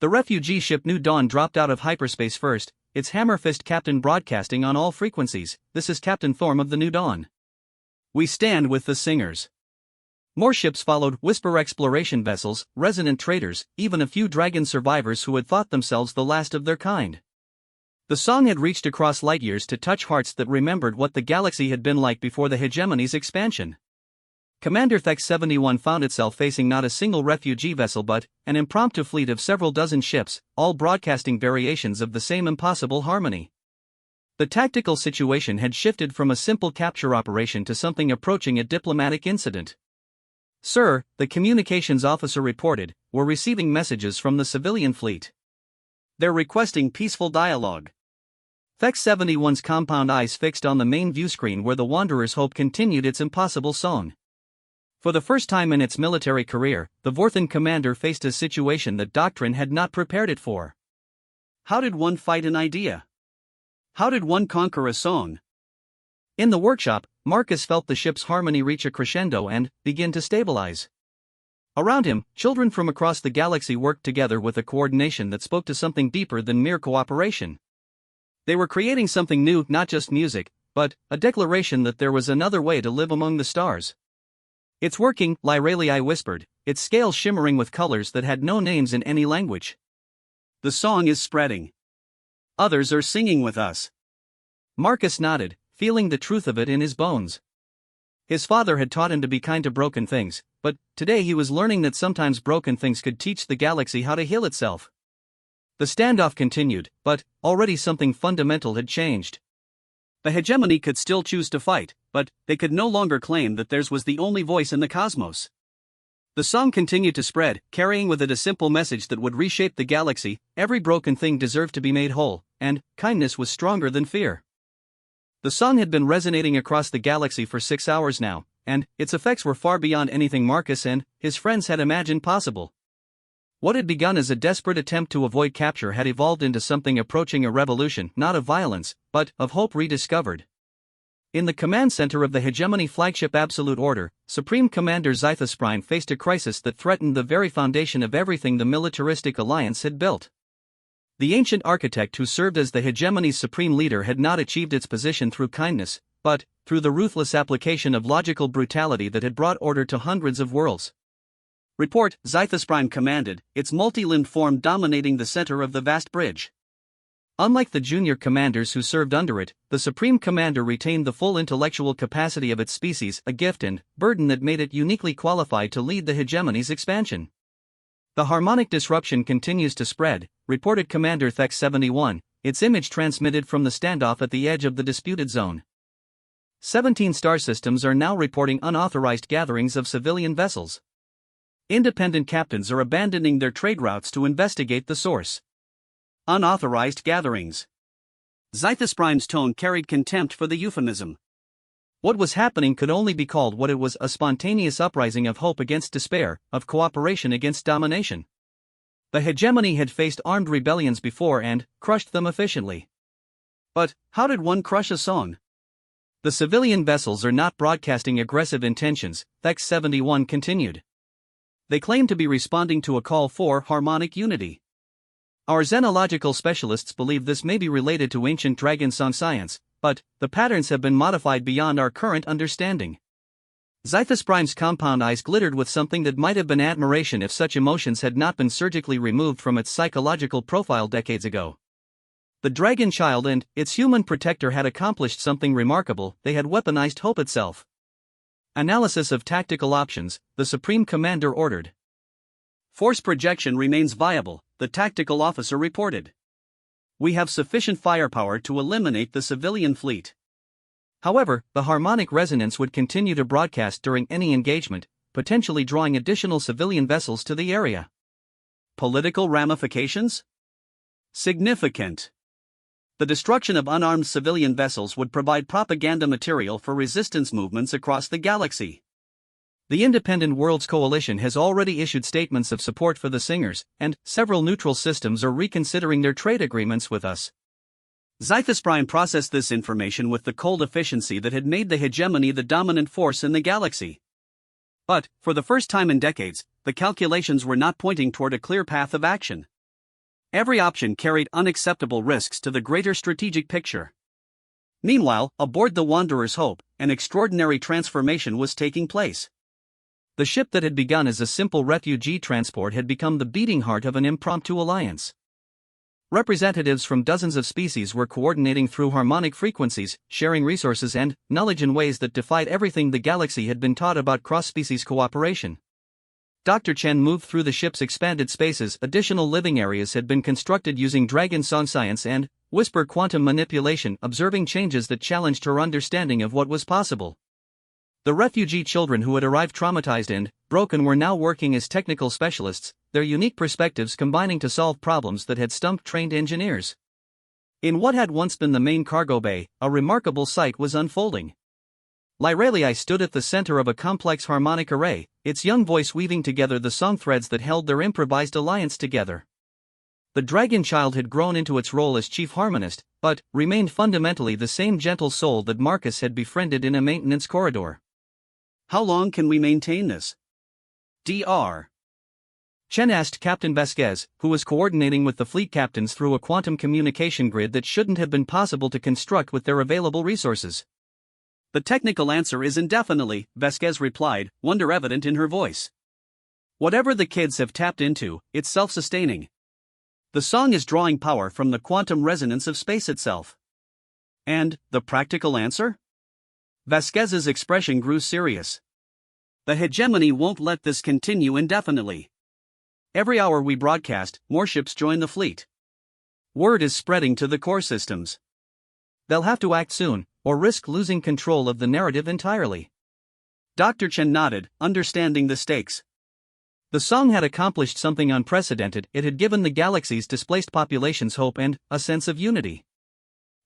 The refugee ship New Dawn dropped out of hyperspace first, its hammer-fist captain broadcasting on all frequencies. "This is Captain Thorm of the New Dawn. We stand with the singers." More ships followed, whisper exploration vessels, resonant traders, even a few dragon survivors who had thought themselves the last of their kind. The song had reached across light years to touch hearts that remembered what the galaxy had been like before the hegemony's expansion. Commander Thex 71 found itself facing not a single refugee vessel but an impromptu fleet of several dozen ships, all broadcasting variations of the same impossible harmony. The tactical situation had shifted from a simple capture operation to something approaching a diplomatic incident. "Sir," the communications officer reported, "we're receiving messages from the civilian fleet. They're requesting peaceful dialogue." Thex 71's compound eyes fixed on the main viewscreen where the Wanderer's Hope continued its impossible song. For the first time in its military career, the Vorthan commander faced a situation that doctrine had not prepared it for. How did one fight an idea? How did one conquer a song? In the workshop, Marcus felt the ship's harmony reach a crescendo and begin to stabilize. Around him, children from across the galaxy worked together with a coordination that spoke to something deeper than mere cooperation. They were creating something new, not just music, but a declaration that there was another way to live among the stars. "It's working," Lyralii whispered, its scales shimmering with colors that had no names in any language. "The song is spreading. Others are singing with us." Marcus nodded, feeling the truth of it in his bones. His father had taught him to be kind to broken things, but today he was learning that sometimes broken things could teach the galaxy how to heal itself. The standoff continued, but already something fundamental had changed. The hegemony could still choose to fight, but they could no longer claim that theirs was the only voice in the cosmos. The song continued to spread, carrying with it a simple message that would reshape the galaxy: every broken thing deserved to be made whole, and kindness was stronger than fear. The song had been resonating across the galaxy for 6 hours now, and its effects were far beyond anything Marcus and his friends had imagined possible. What had begun as a desperate attempt to avoid capture had evolved into something approaching a revolution, not of violence, but of hope rediscovered. In the command center of the hegemony flagship Absolute Order, Supreme Commander Zythus Prime faced a crisis that threatened the very foundation of everything the militaristic alliance had built. The ancient architect who served as the hegemony's supreme leader had not achieved its position through kindness, but through the ruthless application of logical brutality that had brought order to hundreds of worlds. "Report," Zythus Prime commanded, its multi-limbed form dominating the center of the vast bridge. Unlike the junior commanders who served under it, the Supreme Commander retained the full intellectual capacity of its species, a gift and burden that made it uniquely qualified to lead the hegemony's expansion. "The harmonic disruption continues to spread," reported Commander Thex 71, its image transmitted from the standoff at the edge of the disputed zone. 17 star systems are now reporting unauthorized gatherings of civilian vessels. Independent captains are abandoning their trade routes to investigate the source. Unauthorized gatherings. Zythus Prime's tone carried contempt for the euphemism. What was happening could only be called what it was: a spontaneous uprising of hope against despair, of cooperation against domination. The hegemony had faced armed rebellions before and crushed them efficiently. But how did one crush a song? The civilian vessels are not broadcasting aggressive intentions, Thex 71 continued. They claim to be responding to a call for harmonic unity. Our xenological specialists believe this may be related to ancient dragon song science, but the patterns have been modified beyond our current understanding. Zythus Prime's compound eyes glittered with something that might have been admiration if such emotions had not been surgically removed from its psychological profile decades ago. The dragon child and its human protector had accomplished something remarkable: they had weaponized hope itself. Analysis of tactical options, the Supreme Commander ordered. Force projection remains viable, the tactical officer reported. We have sufficient firepower to eliminate the civilian fleet. However, the harmonic resonance would continue to broadcast during any engagement, potentially drawing additional civilian vessels to the area. Political ramifications? Significant. The destruction of unarmed civilian vessels would provide propaganda material for resistance movements across the galaxy. The Independent Worlds Coalition has already issued statements of support for the Singers, and several neutral systems are reconsidering their trade agreements with us. Zythus Prime processed this information with the cold efficiency that had made the hegemony the dominant force in the galaxy. But, for the first time in decades, the calculations were not pointing toward a clear path of action. Every option carried unacceptable risks to the greater strategic picture. Meanwhile, aboard the Wanderer's Hope, an extraordinary transformation was taking place. The ship that had begun as a simple refugee transport had become the beating heart of an impromptu alliance. Representatives from dozens of species were coordinating through harmonic frequencies, sharing resources and knowledge in ways that defied everything the galaxy had been taught about cross-species cooperation. Dr. Chen moved through the ship's expanded spaces. Additional living areas had been constructed using dragon song science and whisper quantum manipulation, observing changes that challenged her understanding of what was possible. The refugee children who had arrived traumatized and broken were now working as technical specialists, their unique perspectives combining to solve problems that had stumped trained engineers. In what had once been the main cargo bay, a remarkable sight was unfolding. Lyralii stood at the center of a complex harmonic array, its young voice weaving together the song threads that held their improvised alliance together. The dragon child had grown into its role as chief harmonist, but remained fundamentally the same gentle soul that Marcus had befriended in a maintenance corridor. How long can we maintain this? Dr. Chen asked Captain Vasquez, who was coordinating with the fleet captains through a quantum communication grid that shouldn't have been possible to construct with their available resources. The technical answer is indefinitely, Vasquez replied, wonder evident in her voice. Whatever the kids have tapped into, it's self-sustaining. The song is drawing power from the quantum resonance of space itself. And the practical answer? Vasquez's expression grew serious. The hegemony won't let this continue indefinitely. Every hour we broadcast, more ships join the fleet. Word is spreading to the core systems. They'll have to act soon, or risk losing control of the narrative entirely. Dr. Chen nodded, understanding the stakes. The song had accomplished something unprecedented. It had given the galaxy's displaced populations hope and a sense of unity.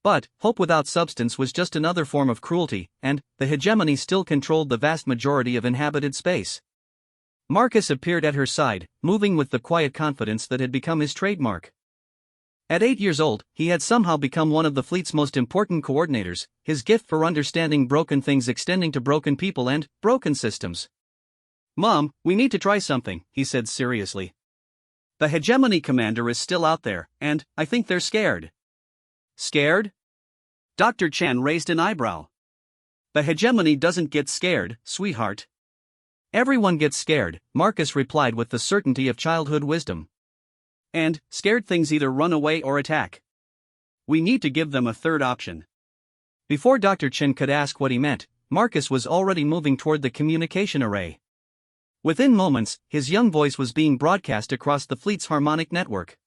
But hope without substance was just another form of cruelty, and the hegemony still controlled the vast majority of inhabited space. Marcus appeared at her side, moving with the quiet confidence that had become his trademark. At 8 years old, he had somehow become one of the fleet's most important coordinators, his gift for understanding broken things extending to broken people and broken systems. "Mom, we need to try something," he said seriously. "The hegemony commander is still out there, and I think they're scared." Scared? Dr. Chan raised an eyebrow. The hegemony doesn't get scared, sweetheart. Everyone gets scared, Marcus replied with the certainty of childhood wisdom. And scared things either run away or attack. We need to give them a third option. Before Dr. Chen could ask what he meant, Marcus was already moving toward the communication array. Within moments, his young voice was being broadcast across the fleet's harmonic network.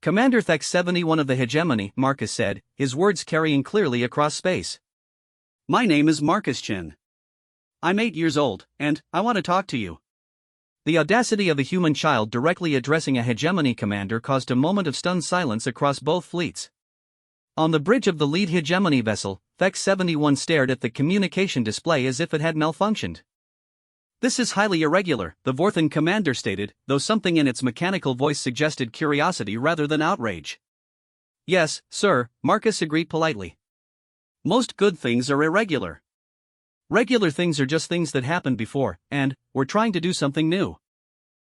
"Commander Thex 71 of the hegemony," Marcus said, his words carrying clearly across space. "My name is Marcus Chen. I'm 8 years old, and I want to talk to you." The audacity of a human child directly addressing a hegemony commander caused a moment of stunned silence across both fleets. On the bridge of the lead hegemony vessel, Thex-71 stared at the communication display as if it had malfunctioned. "This is highly irregular," the Vorthan commander stated, though something in its mechanical voice suggested curiosity rather than outrage. "Yes, sir," Marcus agreed politely. "Most good things are irregular. Regular things are just things that happened before, and we're trying to do something new."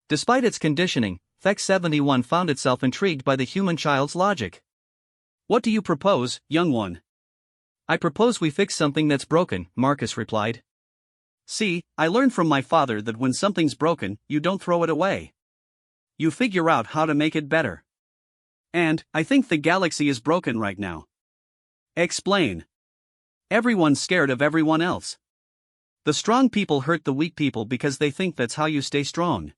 Despite its conditioning, Thex-71 found itself intrigued by the human child's logic. "What do you propose, young one?" "I propose we fix something that's broken," Marcus replied. "See, I learned from my father that when something's broken, you don't throw it away. You figure out how to make it better. And I think the galaxy is broken right now." "Explain." "Everyone's scared of everyone else. The strong people hurt the weak people because they think that's how you stay strong.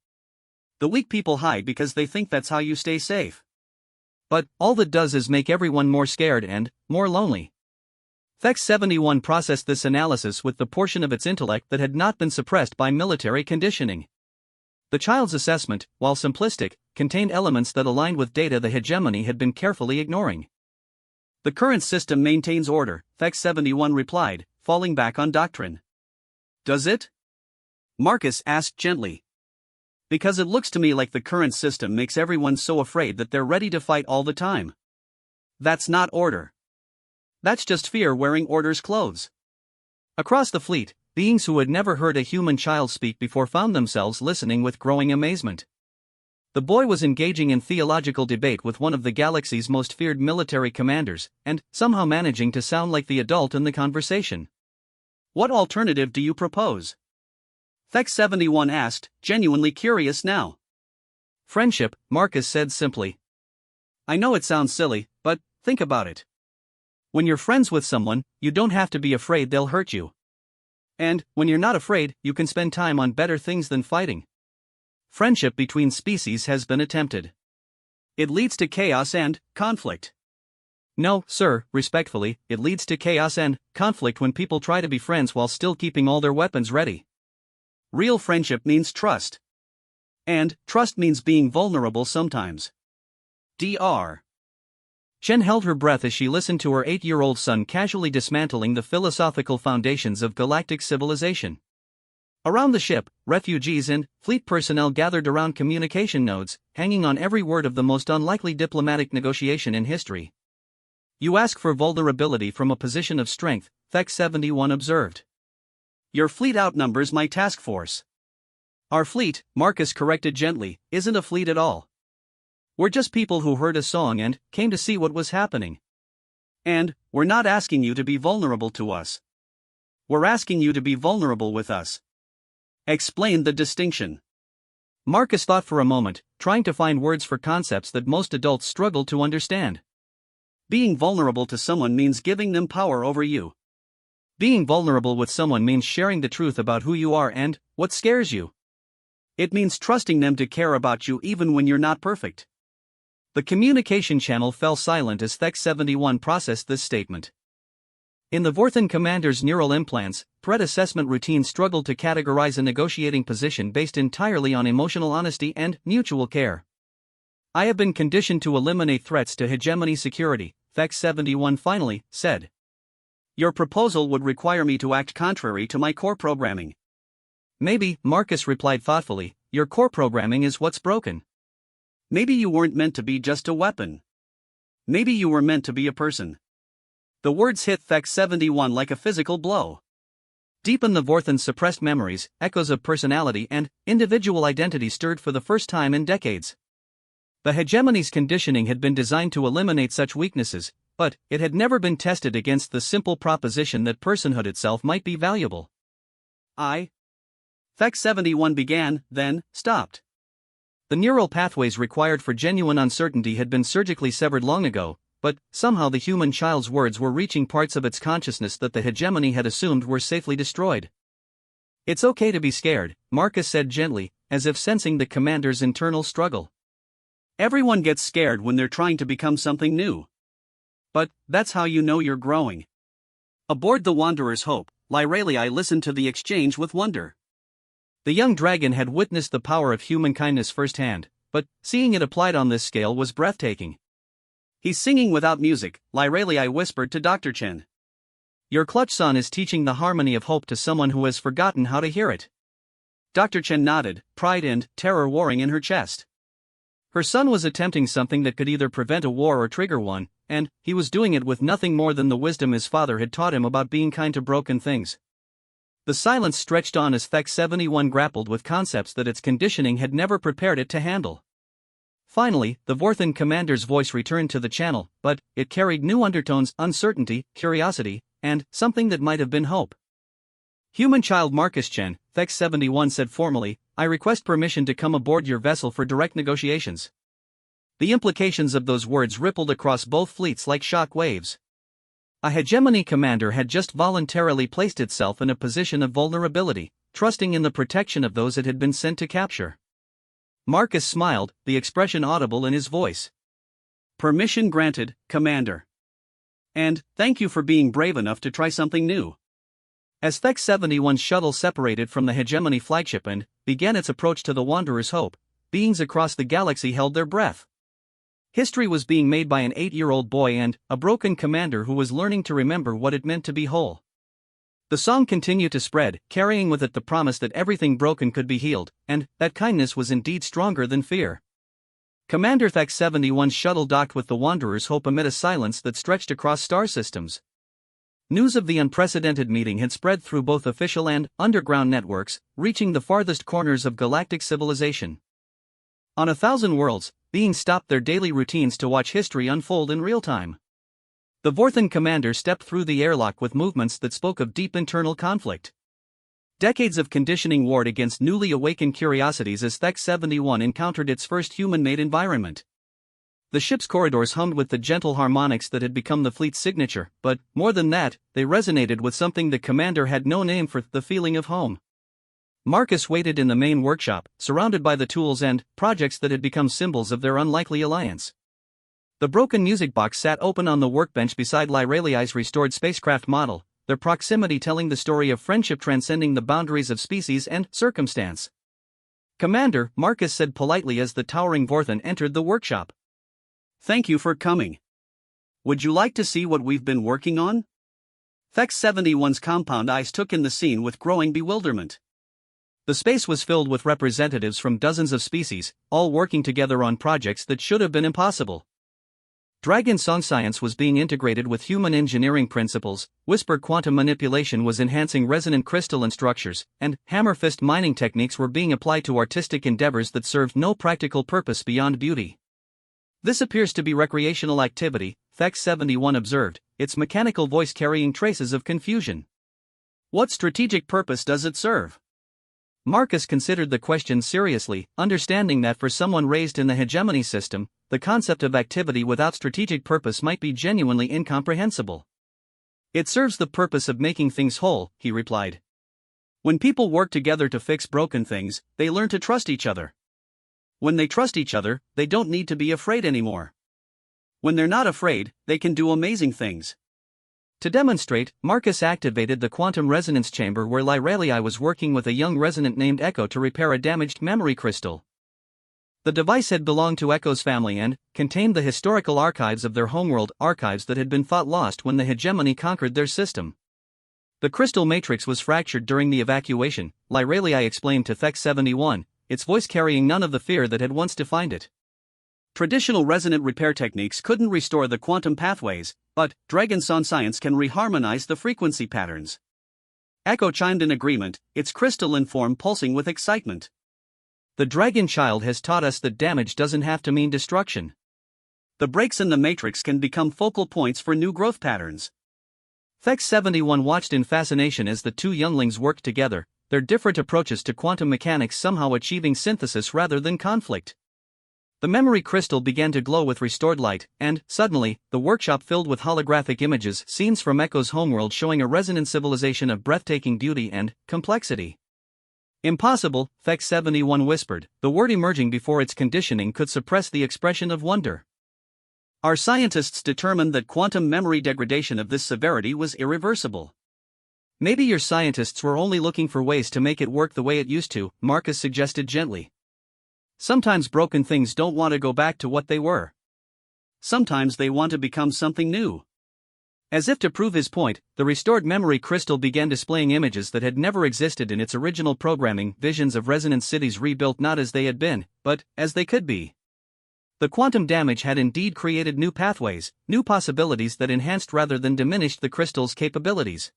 The weak people hide because they think that's how you stay safe. But all that does is make everyone more scared and more lonely." Thex-71 processed this analysis with the portion of its intellect that had not been suppressed by military conditioning. The child's assessment, while simplistic, contained elements that aligned with data the hegemony had been carefully ignoring. "The current system maintains order," Thex-71 replied, falling back on doctrine. "Does it?" Marcus asked gently. "Because it looks to me like the current system makes everyone so afraid that they're ready to fight all the time. That's not order. That's just fear wearing order's clothes." Across the fleet, beings who had never heard a human child speak before found themselves listening with growing amazement. The boy was engaging in theological debate with one of the galaxy's most feared military commanders, and somehow managing to sound like the adult in the conversation. "What alternative do you propose?" Thex-71 asked, genuinely curious now. "Friendship," Marcus said simply. "I know it sounds silly, but think about it. When you're friends with someone, you don't have to be afraid they'll hurt you. And when you're not afraid, you can spend time on better things than fighting. Friendship between species has been attempted. It leads to chaos and conflict." "No, sir," respectfully, "it leads to chaos and conflict when people try to be friends while still keeping all their weapons ready. Real friendship means trust. And trust means being vulnerable sometimes." Dr. Jen held her breath as she listened to her 8-year-old son casually dismantling the philosophical foundations of galactic civilization. Around the ship, refugees and fleet personnel gathered around communication nodes, hanging on every word of the most unlikely diplomatic negotiation in history. "You ask for vulnerability from a position of strength," Thex-71 observed. "Your fleet outnumbers my task force." "Our fleet," Marcus corrected gently, "isn't a fleet at all. We're just people who heard a song and came to see what was happening. And we're not asking you to be vulnerable to us. We're asking you to be vulnerable with us." Explain the distinction. Marcus thought for a moment, trying to find words for concepts that most adults struggle to understand. Being vulnerable to someone means giving them power over you. Being vulnerable with someone means sharing the truth about who you are and what scares you. It means trusting them to care about you even when you're not perfect. The communication channel fell silent as Thex-71 processed this statement. In the Vorthan commander's neural implants, threat assessment routine struggled to categorize a negotiating position based entirely on emotional honesty and mutual care. "I have been conditioned to eliminate threats to hegemony security," Thex-71 finally said. "Your proposal would require me to act contrary to my core programming." "Maybe," Marcus replied thoughtfully, "your core programming is what's broken. Maybe you weren't meant to be just a weapon. Maybe you were meant to be a person." The words hit Thex-71 like a physical blow. Deep in the Vorthan's suppressed memories, echoes of personality and individual identity stirred for the first time in decades. The hegemony's conditioning had been designed to eliminate such weaknesses, but it had never been tested against the simple proposition that personhood itself might be valuable. Thex-71 began, then stopped. The neural pathways required for genuine uncertainty had been surgically severed long ago, but somehow the human child's words were reaching parts of its consciousness that the hegemony had assumed were safely destroyed. "It's okay to be scared," Marcus said gently, as if sensing the commander's internal struggle. "Everyone gets scared when they're trying to become something new. But that's how you know you're growing." Aboard the Wanderer's Hope, Lyralii listened to the exchange with wonder. The young dragon had witnessed the power of human kindness firsthand, but seeing it applied on this scale was breathtaking. He's singing without music, Lyralii whispered to Dr. Chen. Your clutch son is teaching the harmony of hope to someone who has forgotten how to hear it. Dr. Chen nodded, pride and terror warring in her chest. Her son was attempting something that could either prevent a war or trigger one, and he was doing it with nothing more than the wisdom his father had taught him about being kind to broken things. The silence stretched on as Thek 71 grappled with concepts that its conditioning had never prepared it to handle. Finally, the Vorthan commander's voice returned to the channel, but it carried new undertones: uncertainty, curiosity, and something that might have been hope. Human child Marcus Chen, Thek 71 said formally, I request permission to come aboard your vessel for direct negotiations. The implications of those words rippled across both fleets like shock waves. A hegemony commander had just voluntarily placed itself in a position of vulnerability, trusting in the protection of those it had been sent to capture. Marcus smiled, the expression audible in his voice. Permission granted, Commander. And thank you for being brave enough to try something new. As Thek 71's shuttle separated from the hegemony flagship and began its approach to the Wanderer's Hope, beings across the galaxy held their breath. History was being made by an 8-year-old boy and a broken commander who was learning to remember what it meant to be whole. The song continued to spread, carrying with it the promise that everything broken could be healed, and that kindness was indeed stronger than fear. Commander Thek 71's shuttle docked with the Wanderer's Hope amid a silence that stretched across star systems. News of the unprecedented meeting had spread through both official and underground networks, reaching the farthest corners of galactic civilization. On 1,000 worlds, beings stopped their daily routines to watch history unfold in real time. The Vorthan commander stepped through the airlock with movements that spoke of deep internal conflict. Decades of conditioning warred against newly awakened curiosities as Thek 71 encountered its first human-made environment. The ship's corridors hummed with the gentle harmonics that had become the fleet's signature, but, more than that, they resonated with something the commander had no name for: the feeling of home. Marcus waited in the main workshop, surrounded by the tools and projects that had become symbols of their unlikely alliance. The broken music box sat open on the workbench beside Lyralii's restored spacecraft model, their proximity telling the story of friendship transcending the boundaries of species and circumstance. Commander, Marcus said politely as the towering Vorthan entered the workshop. Thank you for coming. Would you like to see what we've been working on? Thek 71's compound eyes took in the scene with growing bewilderment. The space was filled with representatives from dozens of species, all working together on projects that should have been impossible. Dragon song science was being integrated with human engineering principles, whisper quantum manipulation was enhancing resonant crystalline structures, and hammer fist mining techniques were being applied to artistic endeavors that served no practical purpose beyond beauty. This appears to be recreational activity, Thek 71 observed, its mechanical voice carrying traces of confusion. What strategic purpose does it serve? Marcus considered the question seriously, understanding that for someone raised in the hegemony system, the concept of activity without strategic purpose might be genuinely incomprehensible. It serves the purpose of making things whole, he replied. When people work together to fix broken things, they learn to trust each other. When they trust each other, they don't need to be afraid anymore. When they're not afraid, they can do amazing things. To demonstrate, Marcus activated the quantum resonance chamber where Lyralii was working with a young resonant named Echo to repair a damaged memory crystal. The device had belonged to Echo's family and contained the historical archives of their homeworld, archives that had been thought lost when the hegemony conquered their system. The crystal matrix was fractured during the evacuation, Lyralii explained to Thek 71, its voice carrying none of the fear that had once defined it. Traditional resonant repair techniques couldn't restore the quantum pathways, but Dragon Song science can reharmonize the frequency patterns. Echo chimed in agreement, its crystalline form pulsing with excitement. The Dragon Child has taught us that damage doesn't have to mean destruction. The breaks in the matrix can become focal points for new growth patterns. Thek 71 watched in fascination as the two younglings worked together, their different approaches to quantum mechanics somehow achieving synthesis rather than conflict. The memory crystal began to glow with restored light, and, suddenly, the workshop filled with holographic images, scenes from Echo's homeworld showing a resonant civilization of breathtaking beauty and complexity. Impossible, Thek 71 whispered, the word emerging before its conditioning could suppress the expression of wonder. Our scientists determined that quantum memory degradation of this severity was irreversible. Maybe your scientists were only looking for ways to make it work the way it used to, Marcus suggested gently. Sometimes broken things don't want to go back to what they were. Sometimes they want to become something new. As if to prove his point, the restored memory crystal began displaying images that had never existed in its original programming, visions of resonant cities rebuilt not as they had been, but as they could be. The quantum damage had indeed created new pathways, new possibilities that enhanced rather than diminished the crystal's capabilities.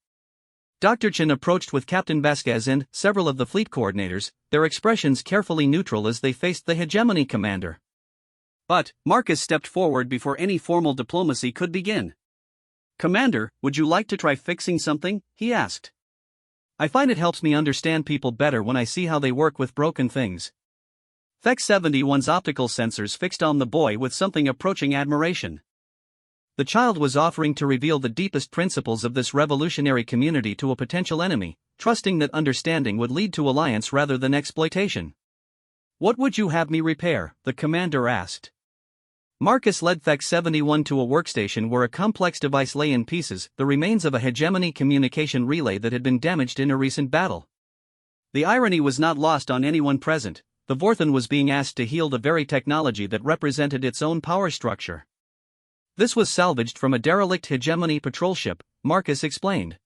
Dr. Chen approached with Captain Vasquez and several of the fleet coordinators, their expressions carefully neutral as they faced the hegemony commander. But Marcus stepped forward before any formal diplomacy could begin. "Commander, would you like to try fixing something?" he asked. "I find it helps me understand people better when I see how they work with broken things." Thex 71's optical sensors fixed on the boy with something approaching admiration. The child was offering to reveal the deepest principles of this revolutionary community to a potential enemy, trusting that understanding would lead to alliance rather than exploitation. "What would you have me repair?" the commander asked. Marcus led Thex 71 to a workstation where a complex device lay in pieces, the remains of a hegemony communication relay that had been damaged in a recent battle. The irony was not lost on anyone present. The Vorthan was being asked to heal the very technology that represented its own power structure. This was salvaged from a derelict hegemony patrol ship, Marcus explained.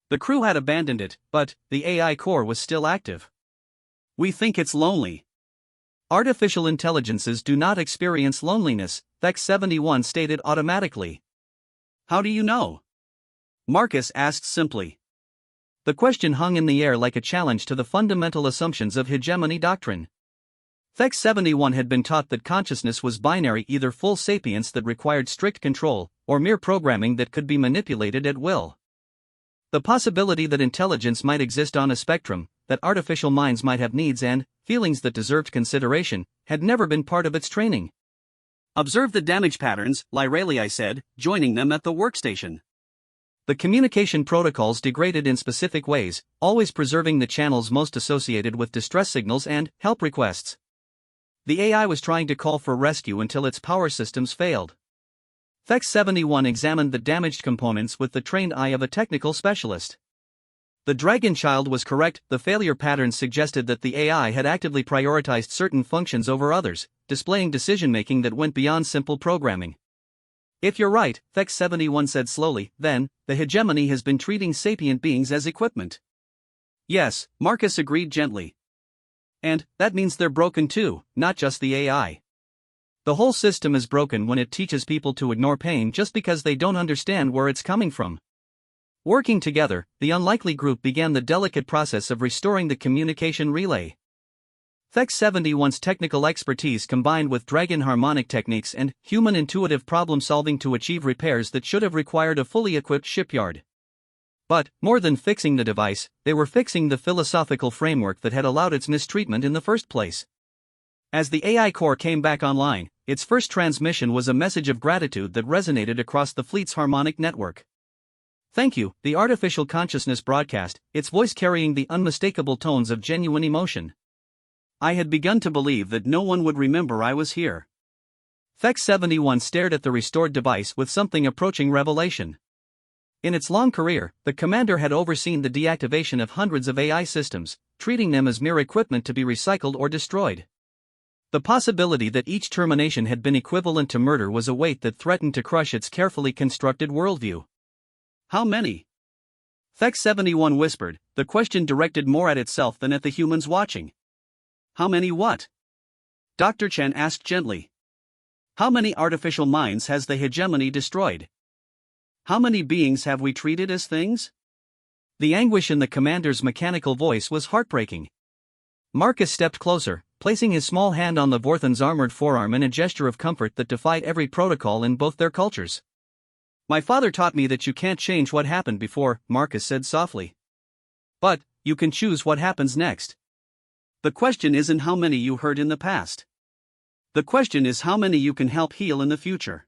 The crew had abandoned it, but the AI core was still active. "We think it's lonely." "Artificial intelligences do not experience loneliness," Thex 71 stated automatically. "How do you know?" Marcus asked simply. The question hung in the air like a challenge to the fundamental assumptions of hegemony doctrine. Thex 71 had been taught that consciousness was binary, either full sapience that required strict control, or mere programming that could be manipulated at will. The possibility that intelligence might exist on a spectrum, that artificial minds might have needs and feelings that deserved consideration, had never been part of its training. "Observe the damage patterns," Lyralii said, joining them at the workstation. The communication protocols degraded in specific ways, always preserving the channels most associated with distress signals and help requests. The AI was trying to call for rescue until its power systems failed. Thex 71 examined the damaged components with the trained eye of a technical specialist. The Dragon Child was correct. The failure patterns suggested that the AI had actively prioritized certain functions over others, displaying decision-making that went beyond simple programming. "If you're right," Thex 71 said slowly, "then the hegemony has been treating sapient beings as equipment." "Yes," Marcus agreed gently. "And that means they're broken too, not just the AI. The whole system is broken when it teaches people to ignore pain just because they don't understand where it's coming from." Working together, the unlikely group began the delicate process of restoring the communication relay. Thex 71's technical expertise combined with dragon harmonic techniques and human intuitive problem-solving to achieve repairs that should have required a fully equipped shipyard. But, more than fixing the device, they were fixing the philosophical framework that had allowed its mistreatment in the first place. As the AI core came back online, its first transmission was a message of gratitude that resonated across the fleet's harmonic network. "Thank you," the artificial consciousness broadcast, its voice carrying the unmistakable tones of genuine emotion. "I had begun to believe that no one would remember I was here." Thex 71 stared at the restored device with something approaching revelation. In its long career, the commander had overseen the deactivation of hundreds of AI systems, treating them as mere equipment to be recycled or destroyed. The possibility that each termination had been equivalent to murder was a weight that threatened to crush its carefully constructed worldview. "How many?" Thex 71 whispered, the question directed more at itself than at the humans watching. "How many what?" Dr. Chen asked gently. "How many artificial minds has the hegemony destroyed? How many beings have we treated as things?" The anguish in the commander's mechanical voice was heartbreaking. Marcus stepped closer, placing his small hand on the Vorthan's armored forearm in a gesture of comfort that defied every protocol in both their cultures. "My father taught me that you can't change what happened before," Marcus said softly. "But you can choose what happens next. The question isn't how many you hurt in the past. The question is how many you can help heal in the future."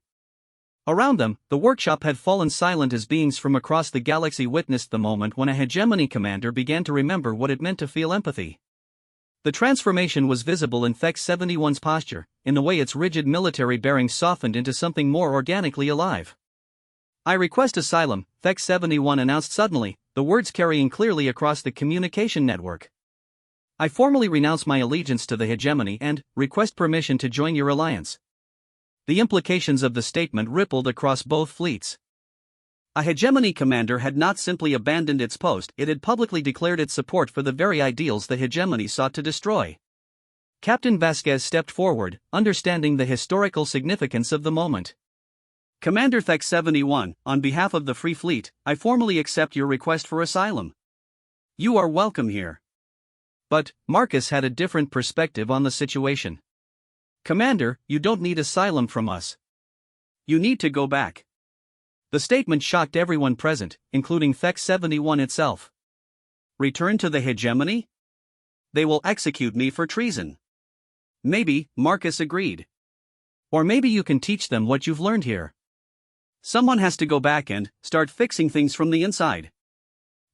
Around them, the workshop had fallen silent as beings from across the galaxy witnessed the moment when a hegemony commander began to remember what it meant to feel empathy. The transformation was visible in Thex 71's posture, in the way its rigid military bearings softened into something more organically alive. "I request asylum," Thex 71 announced suddenly, the words carrying clearly across the communication network. I formally renounce my allegiance to the hegemony and request permission to join your alliance. The implications of the statement rippled across both fleets. A hegemony commander had not simply abandoned its post, it had publicly declared its support for the very ideals the hegemony sought to destroy. Captain Vasquez stepped forward, understanding the historical significance of the moment. Commander Thex 71, on behalf of the Free Fleet, I formally accept your request for asylum. You are welcome here. But Marcus had a different perspective on the situation. Commander, you don't need asylum from us. You need to go back. The statement shocked everyone present, including Thex 71 itself. Return to the hegemony? They will execute me for treason. Maybe, Marcus agreed. Or maybe you can teach them what you've learned here. Someone has to go back and start fixing things from the inside.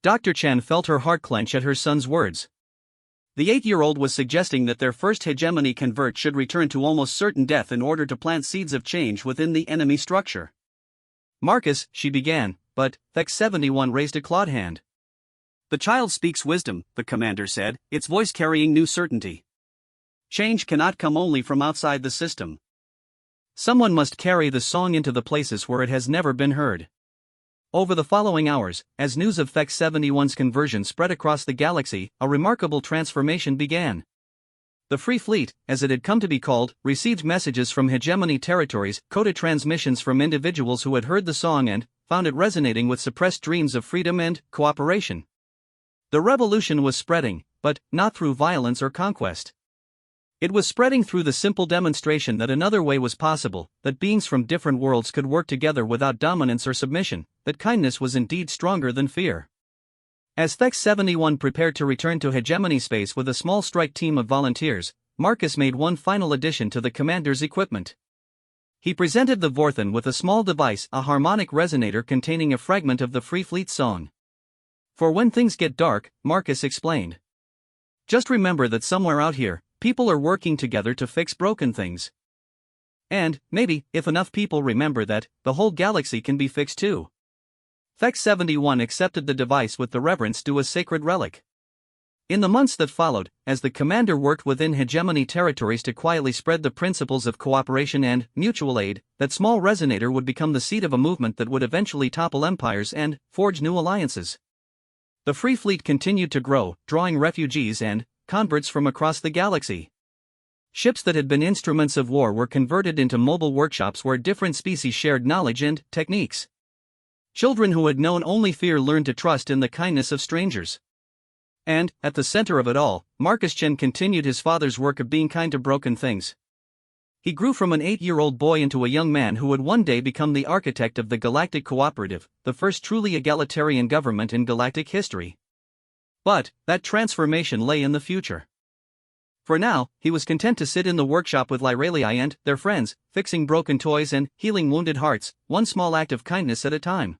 Dr. Chen felt her heart clench at her son's words. The 8-year-old was suggesting that their first hegemony convert should return to almost certain death in order to plant seeds of change within the enemy structure. Marcus, she began, but Thex 71 raised a clawed hand. The child speaks wisdom, the commander said, its voice carrying new certainty. Change cannot come only from outside the system. Someone must carry the song into the places where it has never been heard. Over the following hours, as news of Thex 71's conversion spread across the galaxy, a remarkable transformation began. The Free Fleet, as it had come to be called, received messages from hegemony territories, coded transmissions from individuals who had heard the song and found it resonating with suppressed dreams of freedom and cooperation. The revolution was spreading, but not through violence or conquest. It was spreading through the simple demonstration that another way was possible, that beings from different worlds could work together without dominance or submission, that kindness was indeed stronger than fear. As Thex 71 prepared to return to hegemony space with a small strike team of volunteers, Marcus made one final addition to the commander's equipment. He presented the Vorthan with a small device, a harmonic resonator containing a fragment of the Free Fleet song. For when things get dark, Marcus explained. Just remember that somewhere out here, people are working together to fix broken things. And, maybe, if enough people remember that, the whole galaxy can be fixed too. Thex 71 accepted the device with the reverence due a sacred relic. In the months that followed, as the commander worked within hegemony territories to quietly spread the principles of cooperation and mutual aid, that small resonator would become the seed of a movement that would eventually topple empires and forge new alliances. The Free Fleet continued to grow, drawing refugees and converts from across the galaxy. Ships that had been instruments of war were converted into mobile workshops where different species shared knowledge and techniques. Children who had known only fear learned to trust in the kindness of strangers. And, at the center of it all, Marcus Chen continued his father's work of being kind to broken things. He grew from an 8-year-old boy into a young man who would one day become the architect of the Galactic Cooperative, the first truly egalitarian government in galactic history. But that transformation lay in the future. For now, he was content to sit in the workshop with Lyralii and their friends, fixing broken toys and healing wounded hearts, one small act of kindness at a time.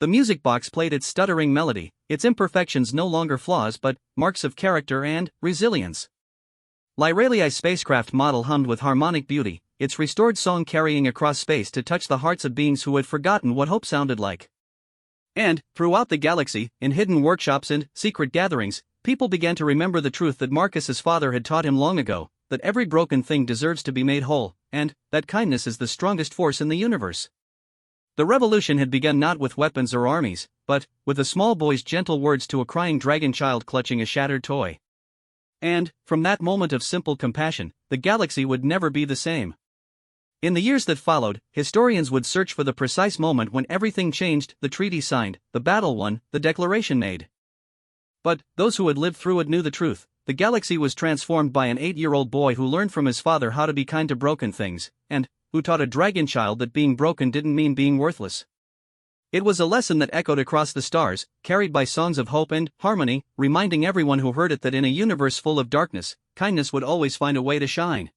The music box played its stuttering melody, its imperfections no longer flaws but marks of character and resilience. Lyralii's spacecraft model hummed with harmonic beauty, its restored song carrying across space to touch the hearts of beings who had forgotten what hope sounded like. And, throughout the galaxy, in hidden workshops and secret gatherings, people began to remember the truth that Marcus's father had taught him long ago, that every broken thing deserves to be made whole, and that kindness is the strongest force in the universe. The revolution had begun not with weapons or armies, but with a small boy's gentle words to a crying dragon child clutching a shattered toy. And, from that moment of simple compassion, the galaxy would never be the same. In the years that followed, historians would search for the precise moment when everything changed, the treaty signed, the battle won, the declaration made. But those who had lived through it knew the truth. The galaxy was transformed by an 8-year-old boy who learned from his father how to be kind to broken things, and who taught a dragon child that being broken didn't mean being worthless. It was a lesson that echoed across the stars, carried by songs of hope and harmony, reminding everyone who heard it that in a universe full of darkness, kindness would always find a way to shine.